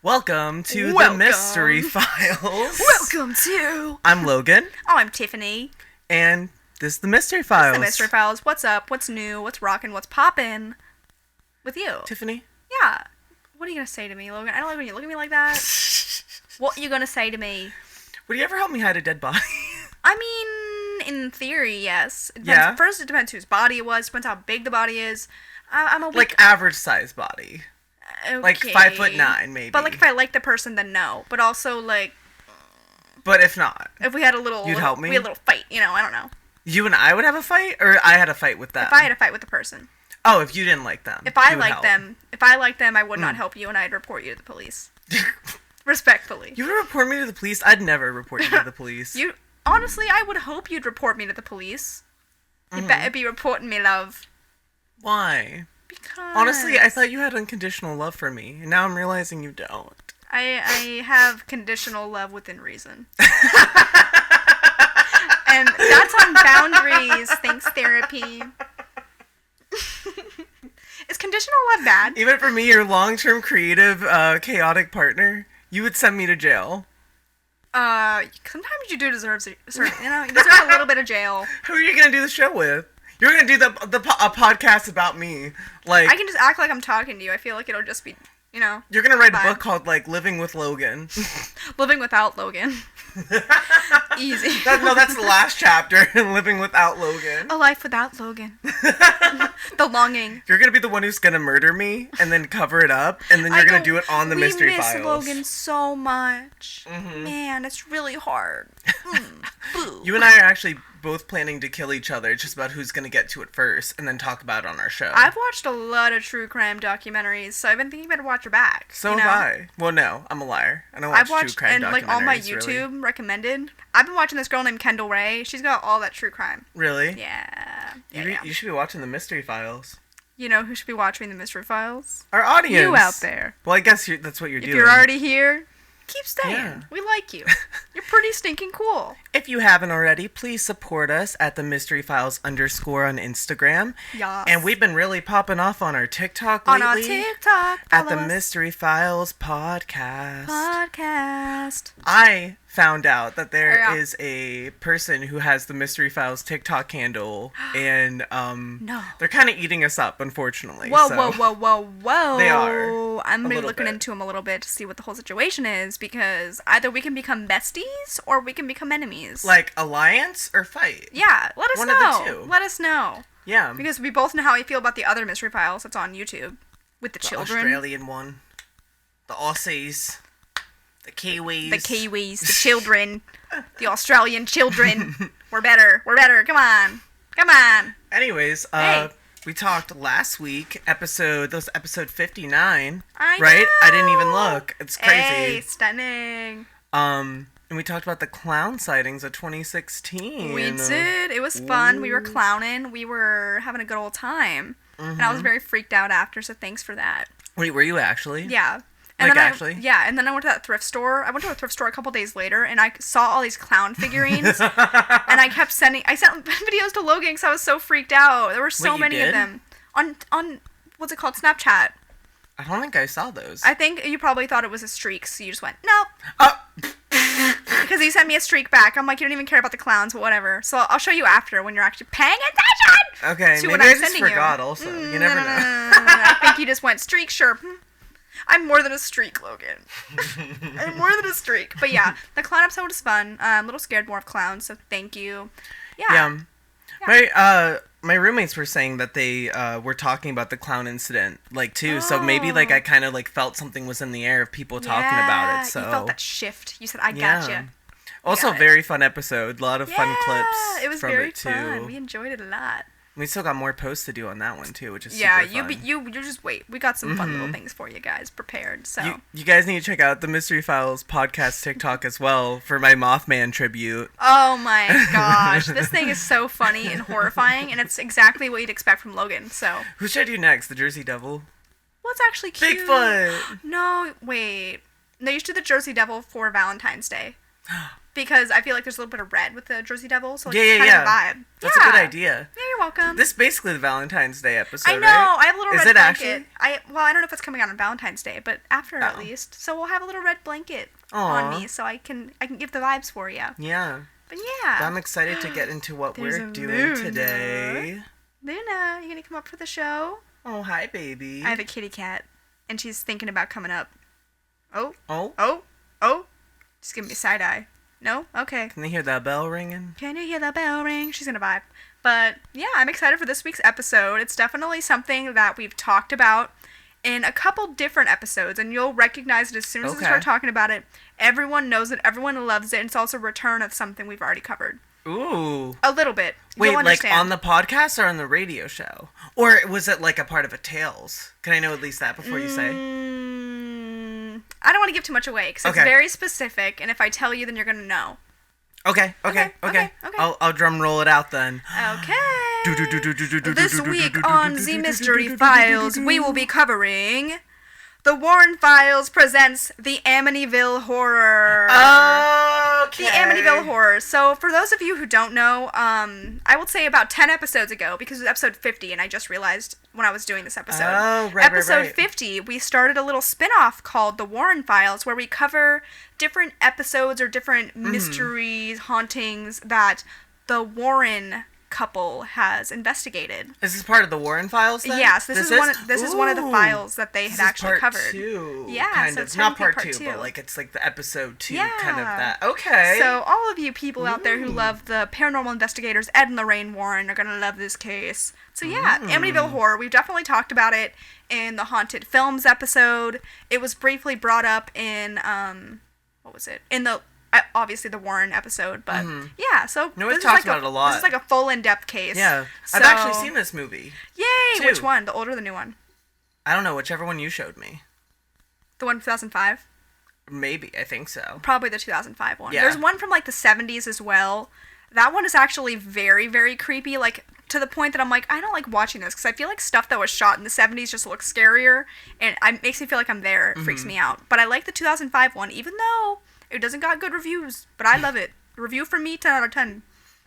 Welcome to the Mystery Files. Welcome to... I'm Logan. Oh, I'm Tiffany. And this is the Mystery Files. This is the Mystery Files. What's up? What's new? What's rockin'? What's poppin'? With you. Tiffany? Yeah. What are you gonna say to me, Logan? I don't like when you look at me like that. What are you gonna say to me? Would you ever help me hide a dead body? I mean, in theory, yes. It depends. Yeah? First, it depends whose body it was. Depends how big the body is. I'm a weak... Like average size body. Okay. Like 5'9", maybe. But like if I like the person, then no. But also like... But if not? If we had a little... You'd help me? We had a little fight, I don't know. You and I would have a fight? Or I had a fight with them? If I had a fight with the person. Oh, if you didn't like them. If I liked them, I would not help you and I'd report you to the police. Respectfully. You would report me to the police? I'd never report you to the police. Honestly, I would hope you'd report me to the police. You better be reporting me, love. Why? Because... Honestly, I thought you had unconditional love for me, and now I'm realizing you don't. I have conditional love within reason. And that's on boundaries. Thanks, therapy. Is conditional love bad? Even for me, your long-term creative, chaotic partner, you would send me to jail. Sometimes you do deserve, you deserve a little bit of jail. Who are you gonna do the show with? You're gonna do a podcast about me. Like, I can just act like I'm talking to you. I feel like it'll just be, You're gonna write a book called, like, Living with Logan. Living Without Logan. Easy. That's the last chapter, Living Without Logan. A life without Logan. The longing. You're gonna be the one who's gonna murder me, and then cover it up, and then you're gonna do it on the Mystery Files. We miss Logan so much. Mm-hmm. Man, it's really hard. Boo. You and I are actually both planning to kill each other, just about who's gonna get to it first, and then talk about it on our show. I've watched a lot of true crime documentaries, so I've been thinking about watch her back. So have I. Well, no, I'm a liar. I don't watch true crime documentaries. And like all my YouTube recommended. I've been watching this girl named Kendall Ray. She's got all that true crime. Really? Yeah. You should be watching the Mystery Files. You know who should be watching the Mystery Files? Our audience. You out there. Well, I guess that's what you're doing. If you're already here, keep staying. Yeah. We like you. You're pretty stinking cool. If you haven't already, please support us at the Mystery Files _ on Instagram. Yes. And we've been really popping off on our TikTok lately. On our TikTok. At the Mystery Files podcast. Podcast. I found out that there is a person who has the Mystery Files TikTok handle, and no. They're kind of eating us up, unfortunately. Whoa. They are. I'm going to be looking into them a little bit to see what the whole situation is, because either we can become besties or we can become enemies. Like alliance or fight? Yeah, let us know. One of the two. Let us know. Yeah. Because we both know how we feel about the other Mystery Files that's on YouTube with the children. The Australian one. The Aussies. The Kiwis. The children. The Australian children. We're better. Come on. Anyways, hey. We talked last week, episode 59. I right? know. I didn't even look. It's crazy. Hey, stunning. And we talked about the clown sightings of 2016. We did. It was fun. We were clowning. We were having a good old time. Mm-hmm. And I was very freaked out after, so thanks for that. Wait, were you actually? Yeah. And actually? Yeah, and then I went to that thrift store. I went to a thrift store a couple days later, and I saw all these clown figurines. And I sent videos to Logan because I was so freaked out. There were so many of them. On, what's it called, Snapchat. I don't think I saw those. I think you probably thought it was a streak, so you just went, nope. Because he sent me a streak back. I'm like, you don't even care about the clowns, but whatever. So I'll show you after when you're actually paying attention. Okay, maybe I just forgot also. You never know. I think you just went, streak, sure. I'm more than a streak, Logan. I'm more than a streak. But yeah, the clown episode was fun. I'm a little scared more of clowns, so thank you. Yeah. My roommates were saying that they were talking about the clown incident, like, too. Oh. So maybe, like, I kind of, like, felt something was in the air of people talking about it. So you felt that shift. You said, I gotcha. Also, very fun episode. A lot of fun clips. It was from very it, too. fun. We enjoyed it a lot. We still got more posts to do on that one, too, which is super fun. You just wait. We got some fun little things for you guys prepared, so. You guys need to check out the Mystery Files podcast TikTok as well for my Mothman tribute. Oh my gosh. This thing is so funny and horrifying, and it's exactly what you'd expect from Logan, so. Who should I do next? The Jersey Devil? What's actually cute? Bigfoot! No, wait. No, you should do the Jersey Devil for Valentine's Day. because I feel like there's a little bit of red with the Jersey Devil, so like, yeah. Kind of vibe. That's a good idea. Yeah, you're welcome. This is basically the Valentine's Day episode, I know. Right? I have a little red blanket. Actually? I don't know if it's coming out on Valentine's Day, but after at least. So we'll have a little red blanket on me, so I can give the vibes for you. Yeah. But yeah. I'm excited to get into what we're doing today. Luna, you gonna come up for the show? Oh, hi, baby. I have a kitty cat, and she's thinking about coming up. Oh. She's giving me a side eye. No? Okay. Can you hear that bell ringing? Can you hear the bell ring? She's gonna vibe. But yeah, I'm excited for this week's episode. It's definitely something that we've talked about in a couple different episodes, and you'll recognize it as soon as we start talking about it. Everyone knows it. Everyone loves it. And it's also a return of something we've already covered. Ooh. A little bit. Wait, like on the podcast or on the radio show? Or was it like a part of a Tales? Can I know at least that before you say? I don't want to give too much away because it's very specific, and if I tell you, then you're going to know. Okay. I'll drum roll it out then. Okay. This week on The Mystery Files, we will be covering... The Warren Files presents the Amityville Horror. Okay. The Amityville Horror. So, for those of you who don't know, I would say about 10 episodes ago, because it was episode 50, and I just realized when I was doing this episode. Oh, right, Episode 50, we started a little spin-off called The Warren Files, where we cover different episodes or different mysteries, hauntings that the Warren couple has investigated. Is this part of the Warren Files then? Yes, this is one of the files that they had actually covered. Two, yeah, kind so of. it's Not part two, but like it's like the episode 2 yeah. kind of that. Okay. So all of you people out there who love the paranormal investigators Ed and Lorraine Warren are gonna love this case. So yeah, Amityville Horror. We've definitely talked about it in the Haunted Films episode. It was briefly brought up in what was it? In the obviously the Warren episode, but yeah, so we've talked about it a lot. This is like a full in-depth case. Yeah, so, I've actually seen this movie. Yay! Too. Which one? The old or the new one? I don't know, whichever one you showed me. The one from 2005? Maybe, I think so. Probably the 2005 one. Yeah. There's one from like the 70s as well. That one is actually very, very creepy, like to the point that I'm like, I don't like watching this because I feel like stuff that was shot in the 70s just looks scarier, and it makes me feel like I'm there. It freaks me out. But I like the 2005 one, even though it doesn't got good reviews, but I love it. Review from me, 10 out of 10.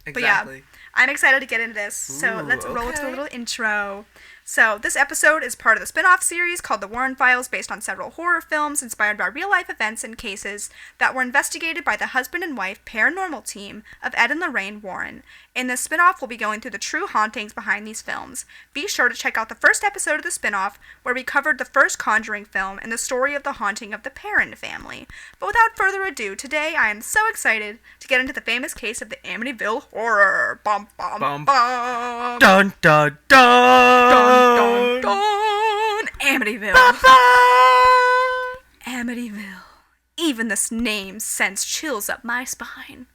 Exactly. But yeah, I'm excited to get into this. So let's roll into a little intro. So this episode is part of the spin-off series called The Warren Files, based on several horror films inspired by real-life events and cases that were investigated by the husband and wife paranormal team of Ed and Lorraine Warren. In this spin-off, we'll be going through the true hauntings behind these films. Be sure to check out the first episode of the spin-off, where we covered the first Conjuring film and the story of the haunting of the Perron family. But without further ado, today I am so excited to get into the famous case of the Amityville Horror. Bum, bum, bum. Dun, dun, dun. Dun, dun. Amityville. Amityville. Even this name sends chills up my spine.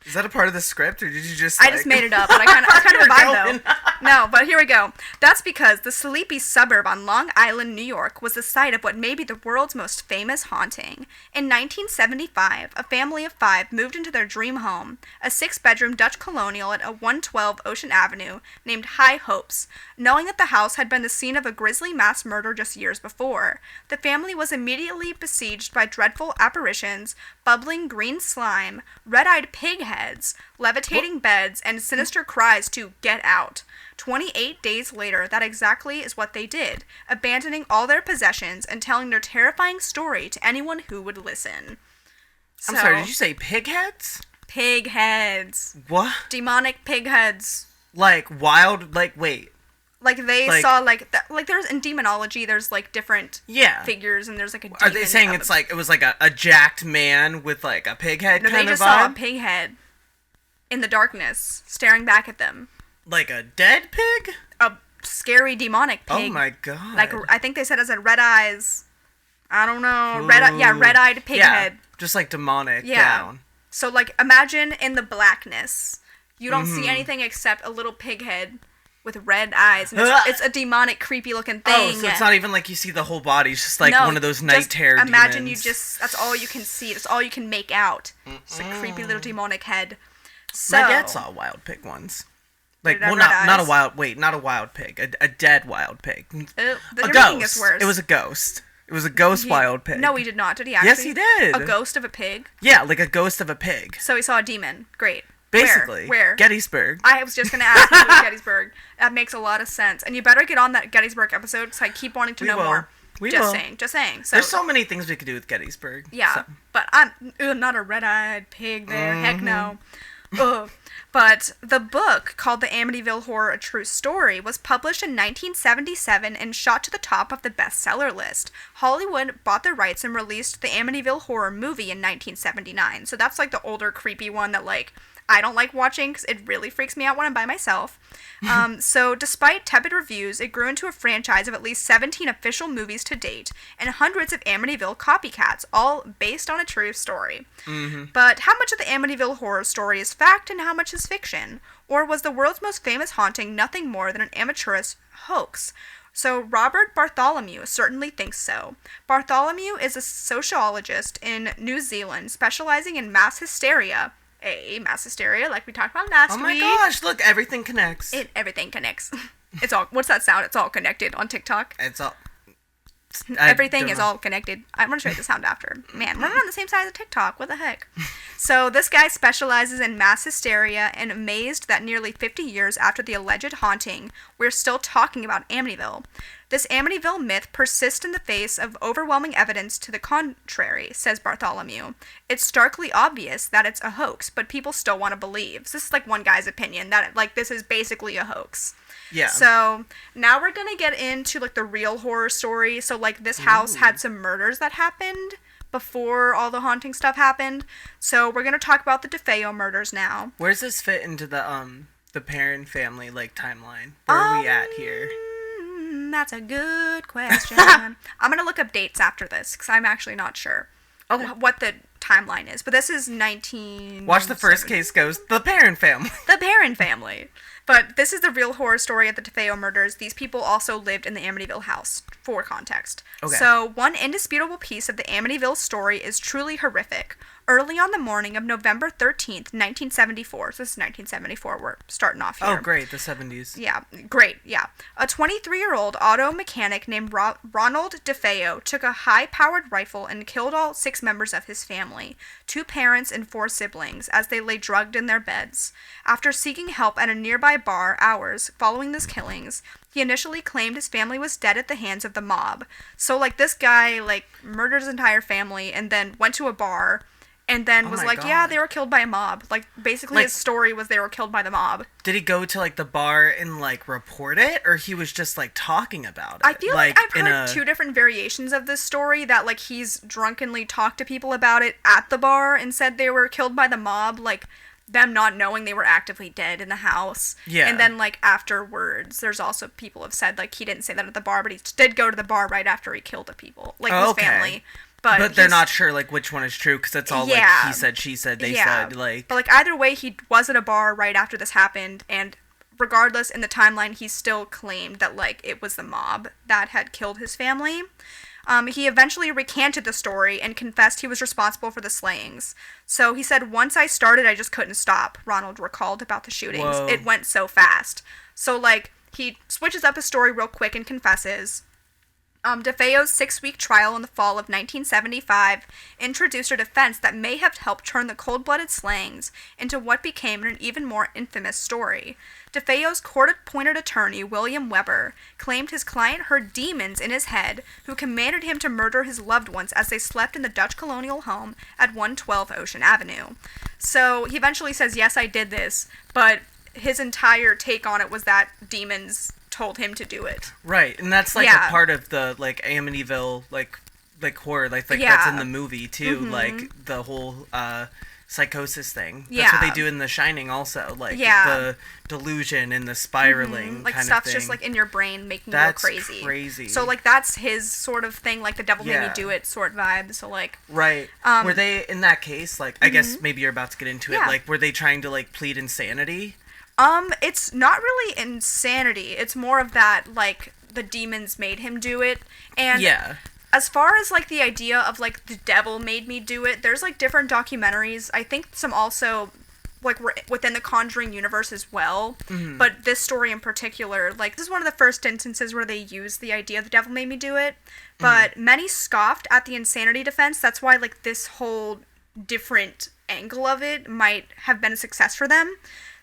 Is that a part of the script, or did you just? I just made it up, but it's kind of a vibe though. No, but here we go. That's because the sleepy suburb on Long Island, New York, was the site of what may be the world's most famous haunting. In 1975, a family of 5 moved into their dream home, a 6-bedroom Dutch colonial at 112 Ocean Avenue, named High Hopes, knowing that the house had been the scene of a grisly mass murder just years before. The family was immediately besieged by dreadful apparitions, bubbling green slime, red-eyed pig heads, levitating beds, and sinister cries to get out. 28 days later, that exactly is what they did, abandoning all their possessions and telling their terrifying story to anyone who would listen. I'm sorry, did you say pig heads? Pig heads. What? Demonic pig heads. Like wild, wait. Like they saw there's in demonology there's like different figures, and there's like a demon. Are they saying it's like it was like a jacked man with like a pig head kind of vibe? They just saw a pig head in the darkness staring back at them. Like a dead pig? A scary demonic pig. Oh my god. Like I think they said it had red eyes. I don't know. Red-eyed pig head. Just like demonic down. So like imagine in the blackness. You don't see anything except a little pig head with red eyes, and it's a demonic, creepy-looking thing. Oh, so it's not even like you see the whole body. It's just like one of those night terror demons. Imagine that's all you can see. That's all you can make out. It's a creepy little demonic head. So, my dad saw wild pig ones. Like, well, not a wild pig. A dead wild pig. The a drinking ghost. is worse. It was a ghost. It was a ghost wild pig. No, he did not. Did he actually? Yes, he did. A ghost of a pig? Yeah, like a ghost of a pig. So he saw a demon. Great. Basically. Where? Gettysburg. I was just going to ask you about Gettysburg. That makes a lot of sense. And you better get on that Gettysburg episode because I keep wanting to know more. We just will. saying. Just saying. So, there's so many things we could do with Gettysburg. Yeah. So. But I'm not a red-eyed pig there. Heck no. Ugh. But the book, called The Amityville Horror: A True Story, was published in 1977 and shot to the top of the bestseller list. Hollywood bought the rights and released the Amityville Horror movie in 1979. So that's like the older, creepy one that, like, I don't like watching because it really freaks me out when I'm by myself. So despite tepid reviews, it grew into a franchise of at least 17 official movies to date and hundreds of Amityville copycats, all based on a true story. Mm-hmm. But how much of the Amityville horror story is fact and how much is fiction? Or was the world's most famous haunting nothing more than an amateurish hoax? So Robert Bartholomew certainly thinks so. Bartholomew is a sociologist in New Zealand specializing in mass hysteria, mass hysteria, like we talked about last week. Oh my gosh, look, everything connects. Everything connects. It's all, what's that sound? It's all connected on TikTok. It's all... Everything is all connected. I'm going to show you the sound after. Man, we're not on the same side as TikTok. What the heck? So this guy specializes in mass hysteria and amazed that nearly 50 years after the alleged haunting, we're still talking about Amityville. This Amityville myth persists in the face of overwhelming evidence to the contrary, says Bartholomew. It's starkly obvious that it's a hoax, but people still want to believe. So this is like one guy's opinion, that like this is basically a hoax. Yeah. So now we're going to get into like the real horror story. So like this house had some murders that happened before all the haunting stuff happened. So we're going to talk about the DeFeo murders now. Where's this fit into the Perrin family like timeline? Where are we at here? That's a good question. I'm going to look up dates after this because I'm actually not sure what the timeline is. But this is 19... Watch the first case goes, the Perrin family. The Perrin family. But this is the real horror story of the DeFeo murders. These people also lived in the Amityville house, for context. Okay. So, one indisputable piece of the Amityville story is truly horrific. Early on the morning of November 13th, 1974, so this is 1974, we're starting off here. Oh, great, the 70s. Yeah, great, yeah. A 23-year-old auto mechanic named Ronald DeFeo took a high-powered rifle and killed all 6 members of his family, 2 parents and 4 siblings, as they lay drugged in their beds. After seeking help at a nearby bar hours following these killings, he initially claimed his family was dead at the hands of the mob. So, like, this guy, like, murdered his entire family and then went to a bar and then was like, yeah, they were killed by a mob. Like, basically his story was they were killed by the mob. Did he go to, like, the bar and, like, report it? Or he was just, like, talking about it? I feel like I've heard 2 different variations of this story, that, like, he's drunkenly talked to people about it at the bar and said they were killed by the mob, like, them not knowing they were actively dead in the house. Yeah. And then, like, afterwards, there's also people have said, like, he didn't say that at the bar, but he did go to the bar right after he killed the people. Like, his family. But they're not sure, like, which one is true, because it's all, like, he said, she said, they said, like... But, like, either way, he was at a bar right after this happened, and regardless, in the timeline, he still claimed that, like, it was the mob that had killed his family. He eventually recanted the story and confessed he was responsible for the slayings. So he said, once I started, I just couldn't stop, Ronald recalled about the shootings. Whoa. It went so fast. So, like, he switches up his story real quick and confesses. DeFeo's 6-week trial in the fall of 1975 introduced a defense that may have helped turn the cold-blooded slayings into what became an even more infamous story. DeFeo's court-appointed attorney, William Weber, claimed his client heard demons in his head who commanded him to murder his loved ones as they slept in the Dutch colonial home at 112 Ocean Avenue. So he eventually says, yes, I did this, but his entire take on it was that demons told him to do it. Right, and that's like a part of the like Amityville like horror, like that's in the movie too, like the whole psychosis thing. That's what they do in The Shining also, like the delusion and the spiraling like kind stuff's of thing. Just like in your brain making you go crazy. Crazy. So like that's his sort of thing, like the devil made me do it sort vibe. So like were they in that case like I guess maybe you're about to get into it, like were they trying to like plead insanity? It's not really insanity. It's more of that, like, the demons made him do it. And as far as, like, the idea of, like, the devil made me do it, there's, like, different documentaries. I think some also like we're within the Conjuring universe as well. But this story in particular, like this is one of the first instances where they used the idea the devil made me do it. But many scoffed at the insanity defense. That's why like this whole different angle of it might have been a success for them.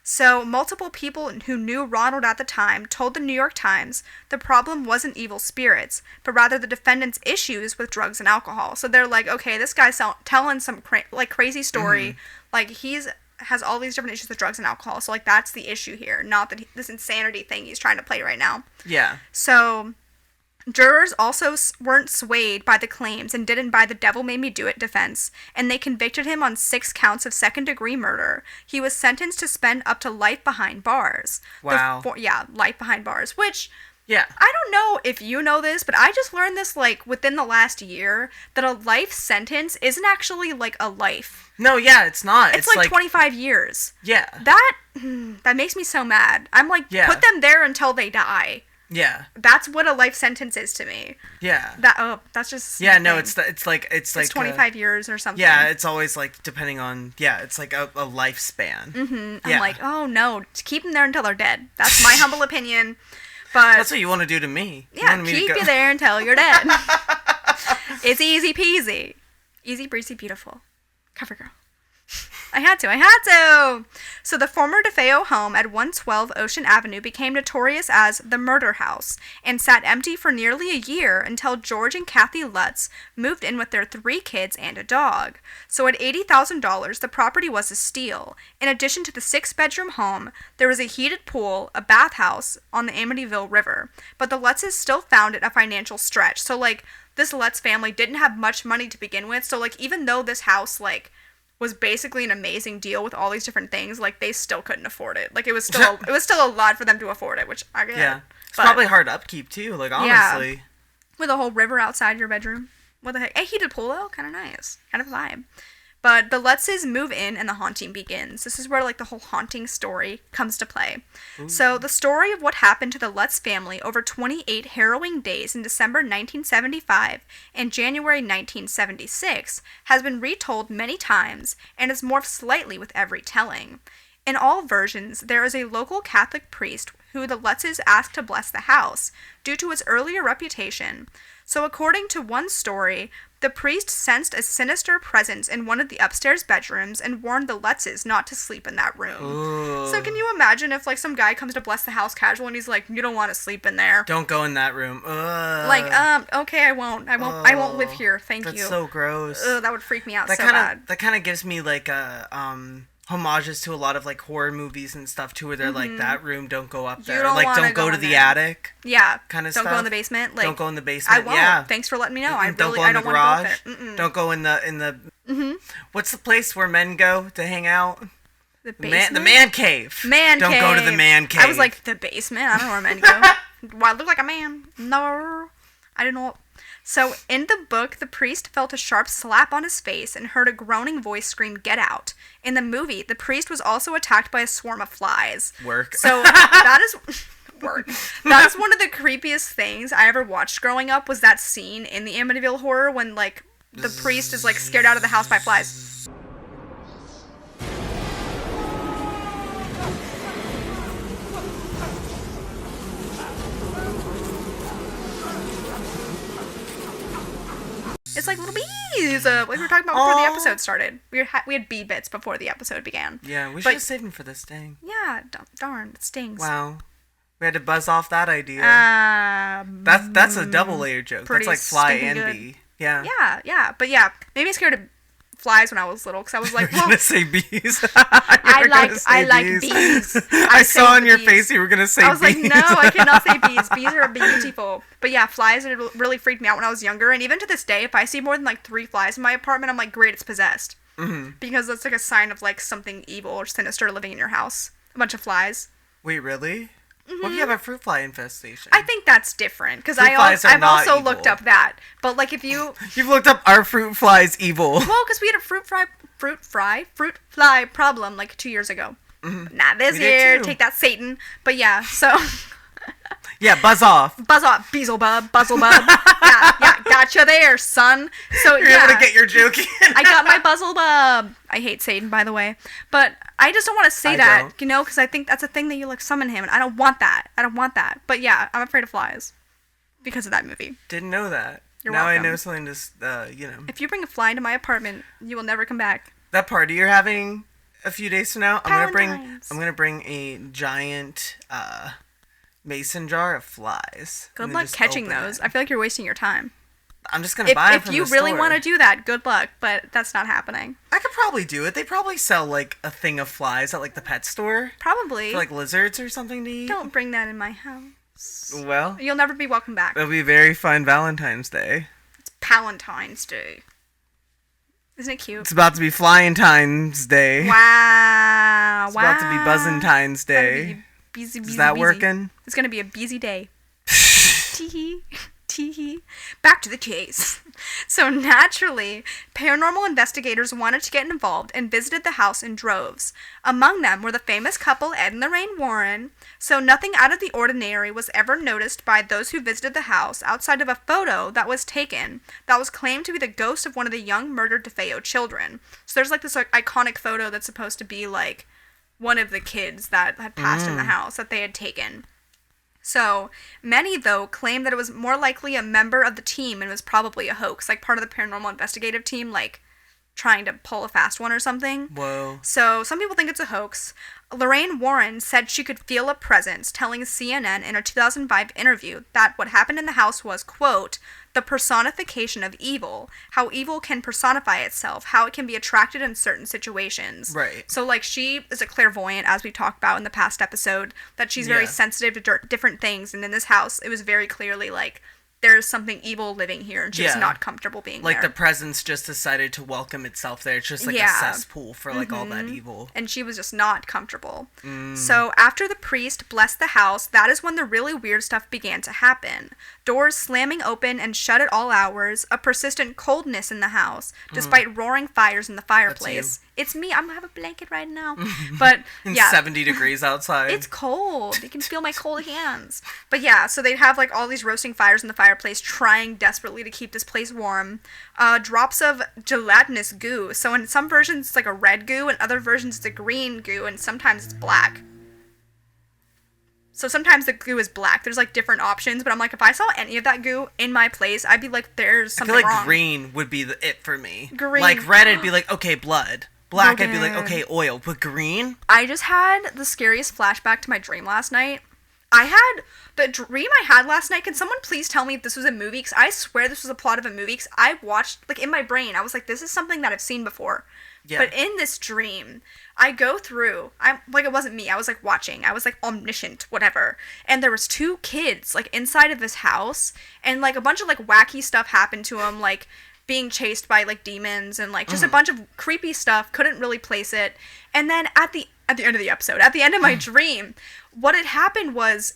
So, multiple people who knew Ronald at the time told the New York Times the problem wasn't evil spirits, but rather the defendant's issues with drugs and alcohol. So they're like, okay, this guy's telling some crazy story. Like, has all these different issues with drugs and alcohol. So, like, that's the issue here, not that this insanity thing he's trying to play right now. Yeah. So, jurors also weren't swayed by the claims and didn't buy the devil made me do it defense, and they convicted him on 6 counts of second-degree murder. He was sentenced to spend up to life behind bars. Wow. Life behind bars, which... Yeah. I don't know if you know this, but I just learned this, like, within the last year, that a life sentence isn't actually, like, a life. No, yeah, it's not. It's like 25 years. Yeah. That makes me so mad. I'm like, put them there until they die. Yeah. That's what a life sentence is to me. Yeah. That's just... Yeah, no, it's like... It's 25 years or something. Yeah, it's always, like, depending on... Yeah, it's like a lifespan. Mm-hmm. I'm like, oh, no, keep them there until they're dead. That's my humble opinion. But that's what you want to do to me. Yeah, keep you there until you're dead. It's easy peasy. Easy breezy beautiful. Cover girl. I had to! So the former DeFeo home at 112 Ocean Avenue became notorious as the Murder House and sat empty for nearly a year until George and Kathy Lutz moved in with their 3 kids and a dog. So at $80,000, the property was a steal. In addition to the 6-bedroom home, there was a heated pool, a bathhouse on the Amityville River. But the Lutzes still found it a financial stretch. So, like, this Lutz family didn't have much money to begin with. So, like, even though this house, like... was basically an amazing deal with all these different things, like, they still couldn't afford it. Like, it was still a lot for them to afford it, which I get. Yeah. It's probably hard upkeep, too, like, honestly. Yeah. With a whole river outside your bedroom. What the heck? A heated pool, though? Kind of nice. Kind of a vibe. But the Lutzes move in and the haunting begins. This is where, like, the whole haunting story comes to play. Ooh. So, the story of what happened to the Lutz family over 28 harrowing days in December 1975 and January 1976 has been retold many times and is morphed slightly with every telling. In all versions, there is a local Catholic priest who the Lutzes asked to bless the house due to its earlier reputation. So, according to one story, the priest sensed a sinister presence in one of the upstairs bedrooms and warned the Lutzes not to sleep in that room. Ooh. So can you imagine if, like, some guy comes to bless the house casual and he's like, you don't want to sleep in there. Don't go in that room. Ugh. Like, okay, I won't live here. Thank you. That's so gross. Ugh, that would freak me out bad. That kind of gives me, like, homages to a lot of, like, horror movies and stuff, too, where they're like, that room, don't go up there. Don't go to the attic. Yeah. Kind of stuff. Don't go in the basement. Like, don't go in the basement. I won't. Yeah. Thanks for letting me know. I don't want to go there. Don't go in the what's the place where men go to hang out? The basement? The man cave. Don't go to the man cave. I was like, the basement? I don't know where men go. Do I look like a man? No. I don't know. So, in the book, the priest felt a sharp slap on his face and heard a groaning voice scream, "Get out." In the movie, the priest was also attacked by a swarm of flies. Work. So, that is... Work. That is one of the creepiest things I ever watched growing up, was that scene in the Amityville Horror when, like, the priest is, like, scared out of the house by flies. It's like little bees, like we were talking about before the episode started. We had bee bits before the episode began. Yeah, we should have saved them for this thing. Yeah, darn, it stings. Wow. We had to buzz off that idea. That's a double layer joke. That's like fly and good. bee. Yeah. Yeah. But yeah, maybe I scared of flies when I was little, because I was like, well, gonna say bees. I like bees. I saw on your face you were gonna say bees. I was like, no, I cannot say bees. Bees are beautiful. But yeah, flies really freaked me out when I was younger, and even to this day, if I see more than like 3 flies in my apartment, I'm like, great, it's possessed. Mm-hmm. Because that's like a sign of like something evil or sinister living in your house. A bunch of flies. Wait, really? Mm-hmm. What if you have a fruit fly infestation? I think that's different, because I've also looked up that. But like if you've looked up are fruit flies evil? Well, because we had a fruit fly problem like 2 years ago. Mm-hmm. Not this year. Take that, Satan. But yeah, so Yeah, buzz off. Buzz off, Beelzebub, Buzzlebub. yeah, gotcha there, son. So You're able to get your joke in. I got my Buzzlebub. I hate Satan, by the way. But I just don't want to say that, you know, because I think that's a thing that you, like, summon him, and I don't want that. But yeah, I'm afraid of flies because of that movie. Didn't know that. You're now welcome. I know something to, you know. If you bring a fly into my apartment, you will never come back. That party you're having a few days from now, I'm gonna bring a giant mason jar of flies. Good luck catching those. I feel like you're wasting your time. I'm just gonna buy it from the store. If you really want to do that, good luck, but that's not happening. I could probably do it. They probably sell like a thing of flies at like the pet store. Probably. For like lizards or something to eat. Don't bring that in my house. Well, you'll never be welcome back. It'll be a very fun Valentine's Day. It's Palentine's Day. Isn't it cute? It's about to be Flying-times Day. Wow. It's about to be Buzzin'-times Day. Is that working? It's going to be a busy day. Tee-hee. Tee-hee. Back to the case. So naturally, paranormal investigators wanted to get involved and visited the house in droves. Among them were the famous couple Ed and Lorraine Warren, so nothing out of the ordinary was ever noticed by those who visited the house outside of a photo that was taken that was claimed to be the ghost of one of the young murdered DeFeo children. So there's like this like iconic photo that's supposed to be like one of the kids that had passed in the house that they had taken. So, many, though, claim that it was more likely a member of the team and was probably a hoax, like part of the paranormal investigative team, like, trying to pull a fast one or something. Whoa. So, some people think it's a hoax. Lorraine Warren said she could feel a presence, telling CNN in a 2005 interview that what happened in the house was, quote, the personification of evil, how evil can personify itself, how it can be attracted in certain situations. Right. So, like, she is a clairvoyant, as we talked about in the past episode, that she's very sensitive to different things, and in this house, it was very clearly, like, there's something evil living here, and she's not comfortable being like there. Like, the presence just decided to welcome itself there. It's just, like, a cesspool for, like, all that evil. And she was just not comfortable. So, after the priest blessed the house, that is when the really weird stuff began to happen. Doors slamming open and shut at all hours, a persistent coldness in the house, despite roaring fires in the fireplace. It's me. I'm gonna have a blanket right now. But, yeah. 70 degrees outside. It's cold. You can feel my cold hands. But, yeah, so they'd have, like, all these roasting fires in the fireplace, trying desperately to keep this place warm. Drops of gelatinous goo. So, in some versions, it's, like, a red goo, and other versions, it's a green goo, and sometimes it's black. So sometimes the goo is black. There's, like, different options, but I'm like, if I saw any of that goo in my place, I'd be like, there's something wrong. I feel like green would be it for me. Green. Like, red, I'd be like, okay, blood. Black, Logan. I'd be like, okay, oil. But green? I just had the scariest flashback to my dream last night. The dream I had last night, can someone please tell me if this was a movie? Because I swear this was a plot of a movie. Because I watched, like, in my brain, I was like, this is something that I've seen before. Yeah. But in this dream, I go through, it wasn't me, I was, like, watching, I was, like, omniscient, whatever, and there was 2 kids, like, inside of this house, and, like, a bunch of, like, wacky stuff happened to them, like, being chased by, like, demons, and, like, just a bunch of creepy stuff, couldn't really place it, and then at the end of the episode, at the end of my dream, what had happened was,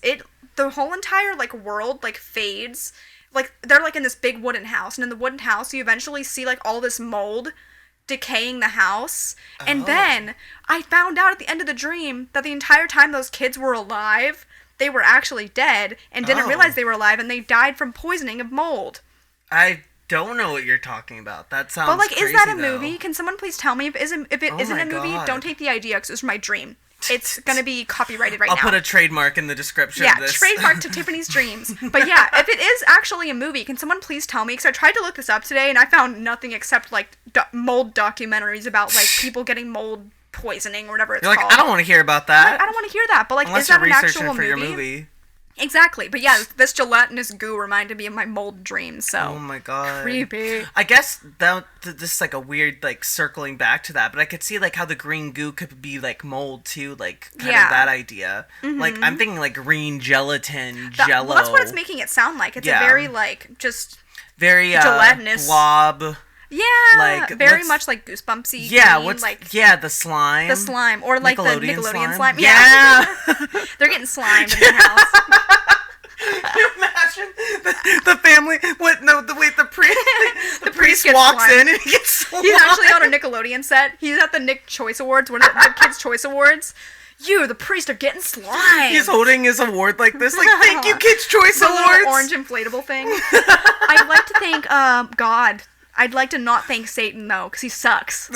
the whole entire, like, world, like, fades, like, they're, like, in this big wooden house, and in the wooden house, you eventually see, like, all this mold decaying the house, and then I found out at the end of the dream that the entire time those kids were alive, they were actually dead, and didn't realize they were alive, and they died from poisoning of mold. I don't know what you're talking about. That sounds But, like, crazy, is that a though. movie? Can someone please tell me if it isn't a movie? God. Don't take the idea, because it was my dream. It's gonna be copyrighted right now. I'll put a trademark in the description of this. Yeah, trademark to Tiffany's dreams. But yeah, if it is actually a movie, can someone please tell me? Because I tried to look this up today, and I found nothing except, like, mold documentaries about, like, people getting mold poisoning or whatever it's called. You're like, I don't want to hear about that. Like, I don't want to hear that, but, like, unless is that you're an actual researching for movie? your movie? Exactly, but yeah, this gelatinous goo reminded me of my mold dreams, so... Oh my god. Creepy. I guess this is, like, a weird, like, circling back to that, but I could see, like, how the green goo could be, like, mold, too, like, kind of that idea. Like, I'm thinking, like, green gelatin, jello. Well, that's what it's making it sound like. It's a very, like, just... Very, gelatinous... blob... Yeah, like, very much like Goosebumpsy. Yeah, green, like the slime. The slime, or like the Nickelodeon slime. Yeah. They're getting slimed in their house. Can you imagine the family? What? No, the priest. The priest walks in and he gets slimed. He's actually on a Nickelodeon set. He's at the Nick Choice Awards, one of the Kids' Choice Awards. You, the priest, are getting slimed. He's holding his award like this, like, thank you, Kids' Choice Awards. Orange inflatable thing. I'd like to thank God. I'd like to not thank Satan, though, because he sucks.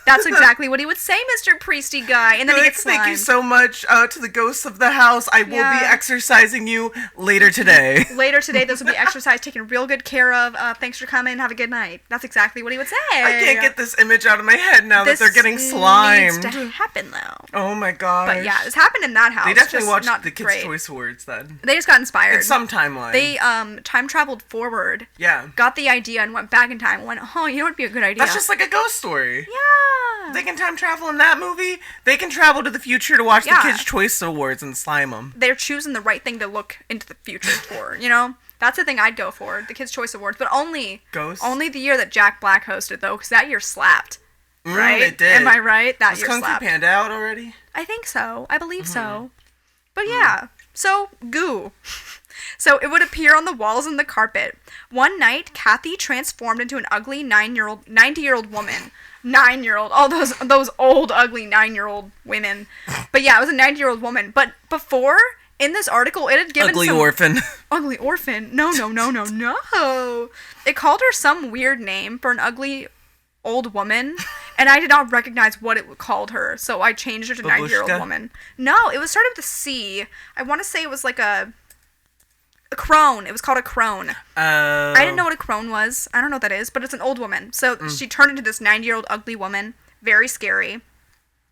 That's exactly what he would say, Mr. Priesty guy. And then he gets slimed. Thank you so much to the ghosts of the house. I will be exercising you later today. Later today, this will be exercise taken real good care of. Thanks for coming. Have a good night. That's exactly what he would say. I can't get this image out of my head now that they're getting slimed. This needs to happen, though. Oh my gosh. But yeah, this happened in that house. They definitely watched the Kids' Choice Awards then. They just got inspired. In some timeline. They time traveled forward. Yeah. Got the idea and went back in time and went, oh, you know what would be a good idea? That's just like a ghost story. Yeah. They can time travel in that movie. They can travel to the future to watch the Kids' Choice Awards and slime them. They're choosing the right thing to look into the future for, you know? That's the thing I'd go for, the Kids' Choice Awards. But only the year that Jack Black hosted, though, because that year slapped. Right? It did. Am I right? That year slapped. Was Kung Fu Panda out already? I think so. I believe so. But yeah. So, goo. So it would appear on the walls and the carpet. One night, Kathy transformed into an ugly 90-year-old woman. 9-year-old. All those old, ugly 9-year-old women. But yeah, it was a 90-year-old woman. But before, in this article, it had given Ugly orphan. Ugly orphan. No. It called her some weird name for an ugly old woman, and I did not recognize what it called her, so I changed her to 90-year-old woman. No, it was started with a C. I want to say it was like a crone. It was called a crone. I didn't know what a crone was. I don't know what that is, but it's an old woman. So she turned into this 90-year-old ugly woman. Very scary.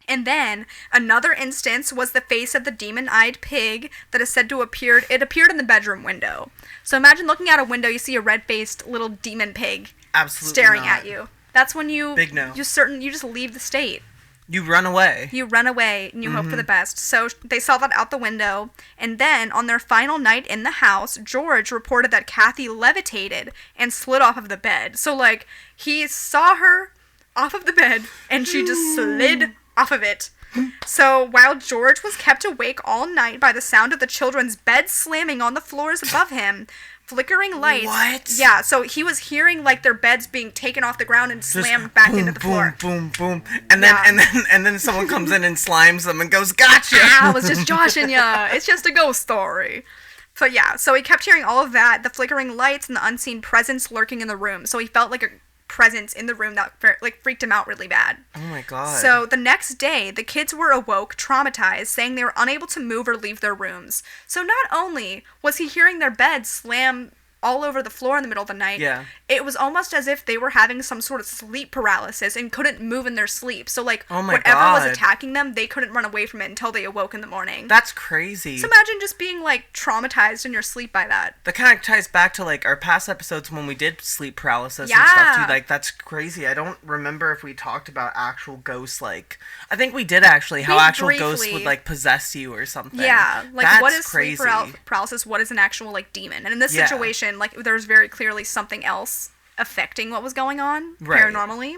And then another instance was the face of the demon-eyed pig that is said to appeared. It appeared in the bedroom window. So imagine looking out a window, you see a red-faced little demon pig staring at you. That's when you you just leave the state. You run away. You run away and you hope for the best. So they saw that out the window. And then on their final night in the house, George reported that Kathy levitated and slid off of the bed. So like he saw her off of the bed and she just slid off of it. So while George was kept awake all night by the sound of the children's bed slamming on the floors above him, flickering lights. What? Yeah, so he was hearing like their beds being taken off the ground and slammed back into the floor. Boom, boom, boom. And then someone comes in and slimes them and goes, "Gotcha!" I was just joshing ya. It's just a ghost story. So yeah, so he kept hearing all of that, the flickering lights and the unseen presence lurking in the room. So he felt like a presence in the room that like freaked him out really bad. Oh my god. So the next day, the kids were awoke, traumatized, saying they were unable to move or leave their rooms. So not only was he hearing their beds slam all over the floor in the middle of the night, it was almost as if they were having some sort of sleep paralysis and couldn't move in their sleep. So like whatever was attacking them, they couldn't run away from it until they awoke in the morning. That's crazy. So imagine just being like traumatized in your sleep by that. That kind of ties back to like our past episodes when we did sleep paralysis and stuff too. Like that's crazy. I don't remember if we talked about actual ghosts. Like I think we did actually. How actual ghosts would like possess you or something. Yeah, like that's what is crazy. Sleep paralysis? What is an actual like demon? And in this situation, like there's very clearly something else affecting what was going on paranormally.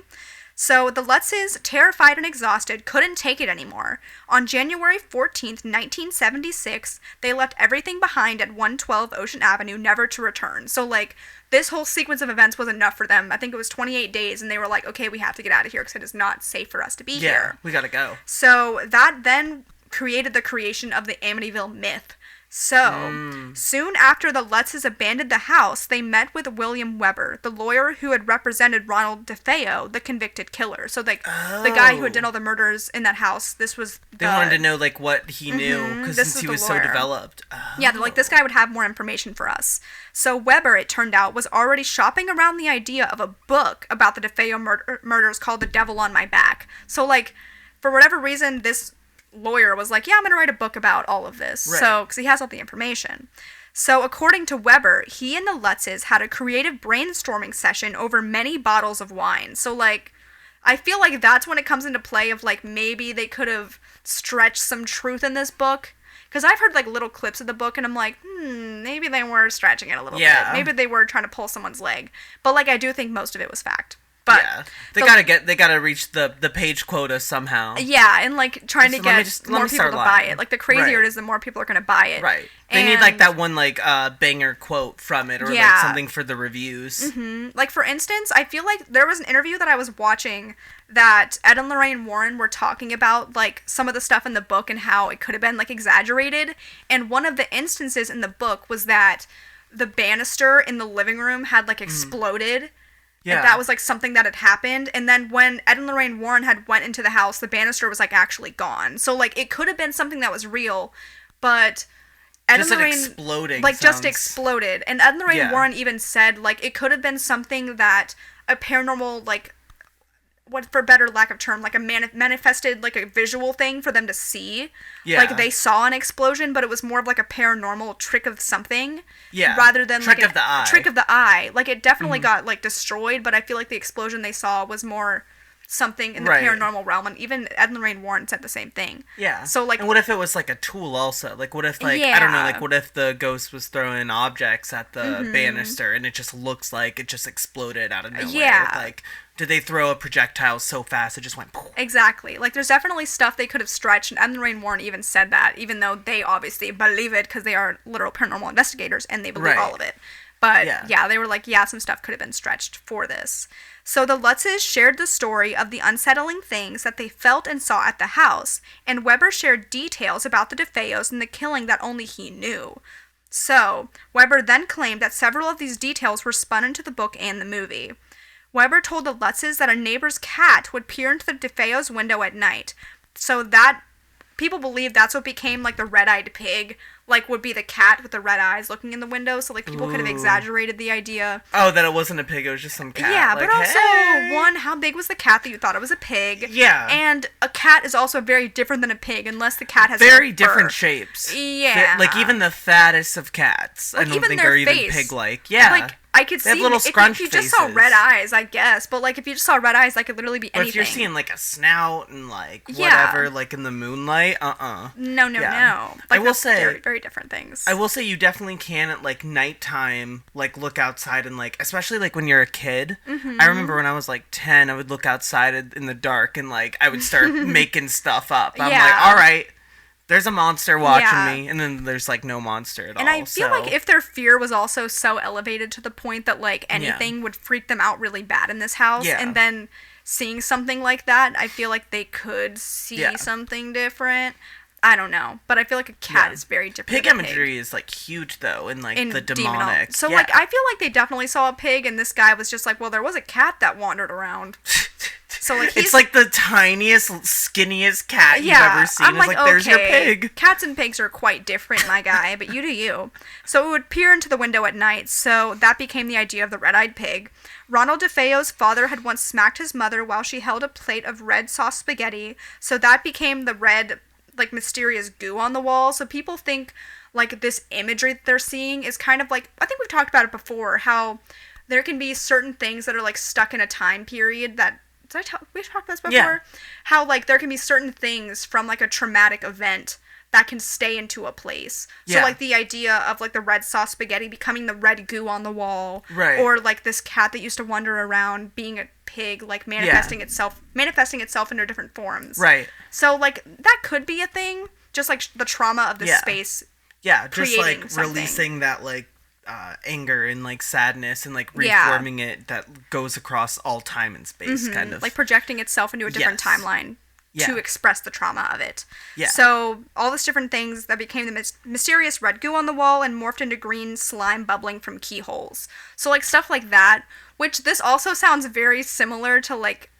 So the Lutzes, terrified and exhausted, couldn't take it anymore. On January 14th, 1976, they left everything behind at 112 Ocean Avenue, never to return. So like this whole sequence of events was enough for them. I think it was 28 days, and they were like, okay, we have to get out of here because it is not safe for us to be here. Yeah, we gotta go. So that then created the creation of the Amityville myth. So, soon after the Lutzes abandoned the house, they met with William Weber, the lawyer who had represented Ronald DeFeo, the convicted killer. So, like, the guy who had done all the murders in that house, this was They wanted to know, like, what he knew, because since he was so developed. Yeah, they're like, this guy would have more information for us. So, Weber, it turned out, was already shopping around the idea of a book about the DeFeo murders called The Devil on My Back. So, like, for whatever reason, this lawyer was like, yeah, I'm going to write a book about all of this. Right. So, because he has all the information. So, according to Weber, he and the Lutzes had a creative brainstorming session over many bottles of wine. So, like, I feel like that's when it comes into play of, like, maybe they could have stretched some truth in this book. Because I've heard, like, little clips of the book, and I'm like, maybe they were stretching it a little bit. Maybe they were trying to pull someone's leg. But, like, I do think most of it was fact. But they gotta reach the page quota somehow. Yeah, and like trying to get more people to buy it. Like the crazier it is, the more people are gonna buy it. Right. They need like that one like banger quote from it, or like something for the reviews. Like for instance, I feel like there was an interview that I was watching that Ed and Lorraine Warren were talking about like some of the stuff in the book and how it could have been like exaggerated. And one of the instances in the book was that the banister in the living room had like exploded. Yeah. And that was like something that had happened. And then when Ed and Lorraine Warren had went into the house, the banister was like actually gone. So like it could have been something that was real, but Ed and Lorraine exploding like just exploded. And Ed and Lorraine Warren even said like it could have been something that a paranormal like, what for better lack of term, like a manifested like a visual thing for them to see. Yeah. Like they saw an explosion, but it was more of like a paranormal trick of something. Yeah. Rather than trick of the eye. Like it definitely got like destroyed, but I feel like the explosion they saw was more something in the paranormal realm, and even Ed and Lorraine Warren said the same thing. Yeah. So like, and what if it was like a tool also? Like what if like I don't know, like what if the ghost was throwing objects at the banister and it just looks like it just exploded out of nowhere? Yeah. Like did they throw a projectile so fast it just went poof? Exactly. Like there's definitely stuff they could have stretched, and Ed and Lorraine Warren even said that, even though they obviously believe it because they are literal paranormal investigators and they believe all of it. But yeah, they were like, some stuff could have been stretched for this. So the Lutzes shared the story of the unsettling things that they felt and saw at the house, and Weber shared details about the DeFeos and the killing that only he knew. So, Weber then claimed that several of these details were spun into the book and the movie. Weber told the Lutzes that a neighbor's cat would peer into the DeFeos' window at night. So that, people believe that's what became like the red-eyed pig, like would be the cat with the red eyes looking in the window, so like people could have exaggerated the idea. Oh, that it wasn't a pig, it was just some cat. Yeah, like, but also, one, how big was the cat that you thought it was a pig? Yeah. And a cat is also very different than a pig, unless the cat has very different shapes. Yeah. Like even the fattest of cats, like, I don't think are even pig-like. Yeah. Like, I could see little if you just saw red eyes, I guess. But like if you just saw red eyes, that could literally be anything. But if you're seeing like a snout and like whatever, like in the moonlight, No. Like, I will say very, very different things. I will say you definitely can at like nighttime, like look outside and like, especially like when you're a kid. I remember when I was like 10, I would look outside in the dark and like I would start making stuff up. I'm like, all right. There's a monster watching me, and then there's, like, no monster at all. And I feel like if their fear was also so elevated to the point that, like, anything would freak them out really bad in this house, and then seeing something like that, I feel like they could see something different. I don't know, but I feel like a cat is very different. Pig imagery is, like, huge, though, in, like, the demonic. So, like, I feel like they definitely saw a pig, and this guy was just like, well, there was a cat that wandered around. So like it's like the tiniest, skinniest cat you've ever seen. I'm like, there's your pig. Cats and pigs are quite different, my guy, but you do you. So it would peer into the window at night, so that became the idea of the red-eyed pig. Ronald DeFeo's father had once smacked his mother while she held a plate of red sauce spaghetti, so that became the red, like, mysterious goo on the wall. So people think, like, this imagery that they're seeing is kind of like, I think we've talked about it before, how there can be certain things that are, like, stuck in a time period that, we've talked about this before? Yeah. How, like, there can be certain things from, like, a traumatic event that can stay into a place. So, like, the idea of, like, the red sauce spaghetti becoming the red goo on the wall. Right. Or, like, this cat that used to wander around being a pig, like, manifesting itself into different forms. Right. So, like, that could be a thing. Just, like, the trauma of the space. Yeah, just, like, releasing that, like, anger and like sadness and like reforming it that goes across all time and space, kind of like projecting itself into a different timeline to express the trauma of it. So all these different things that became the mysterious red goo on the wall and morphed into green slime bubbling from keyholes. So like stuff like that, which this also sounds very similar to like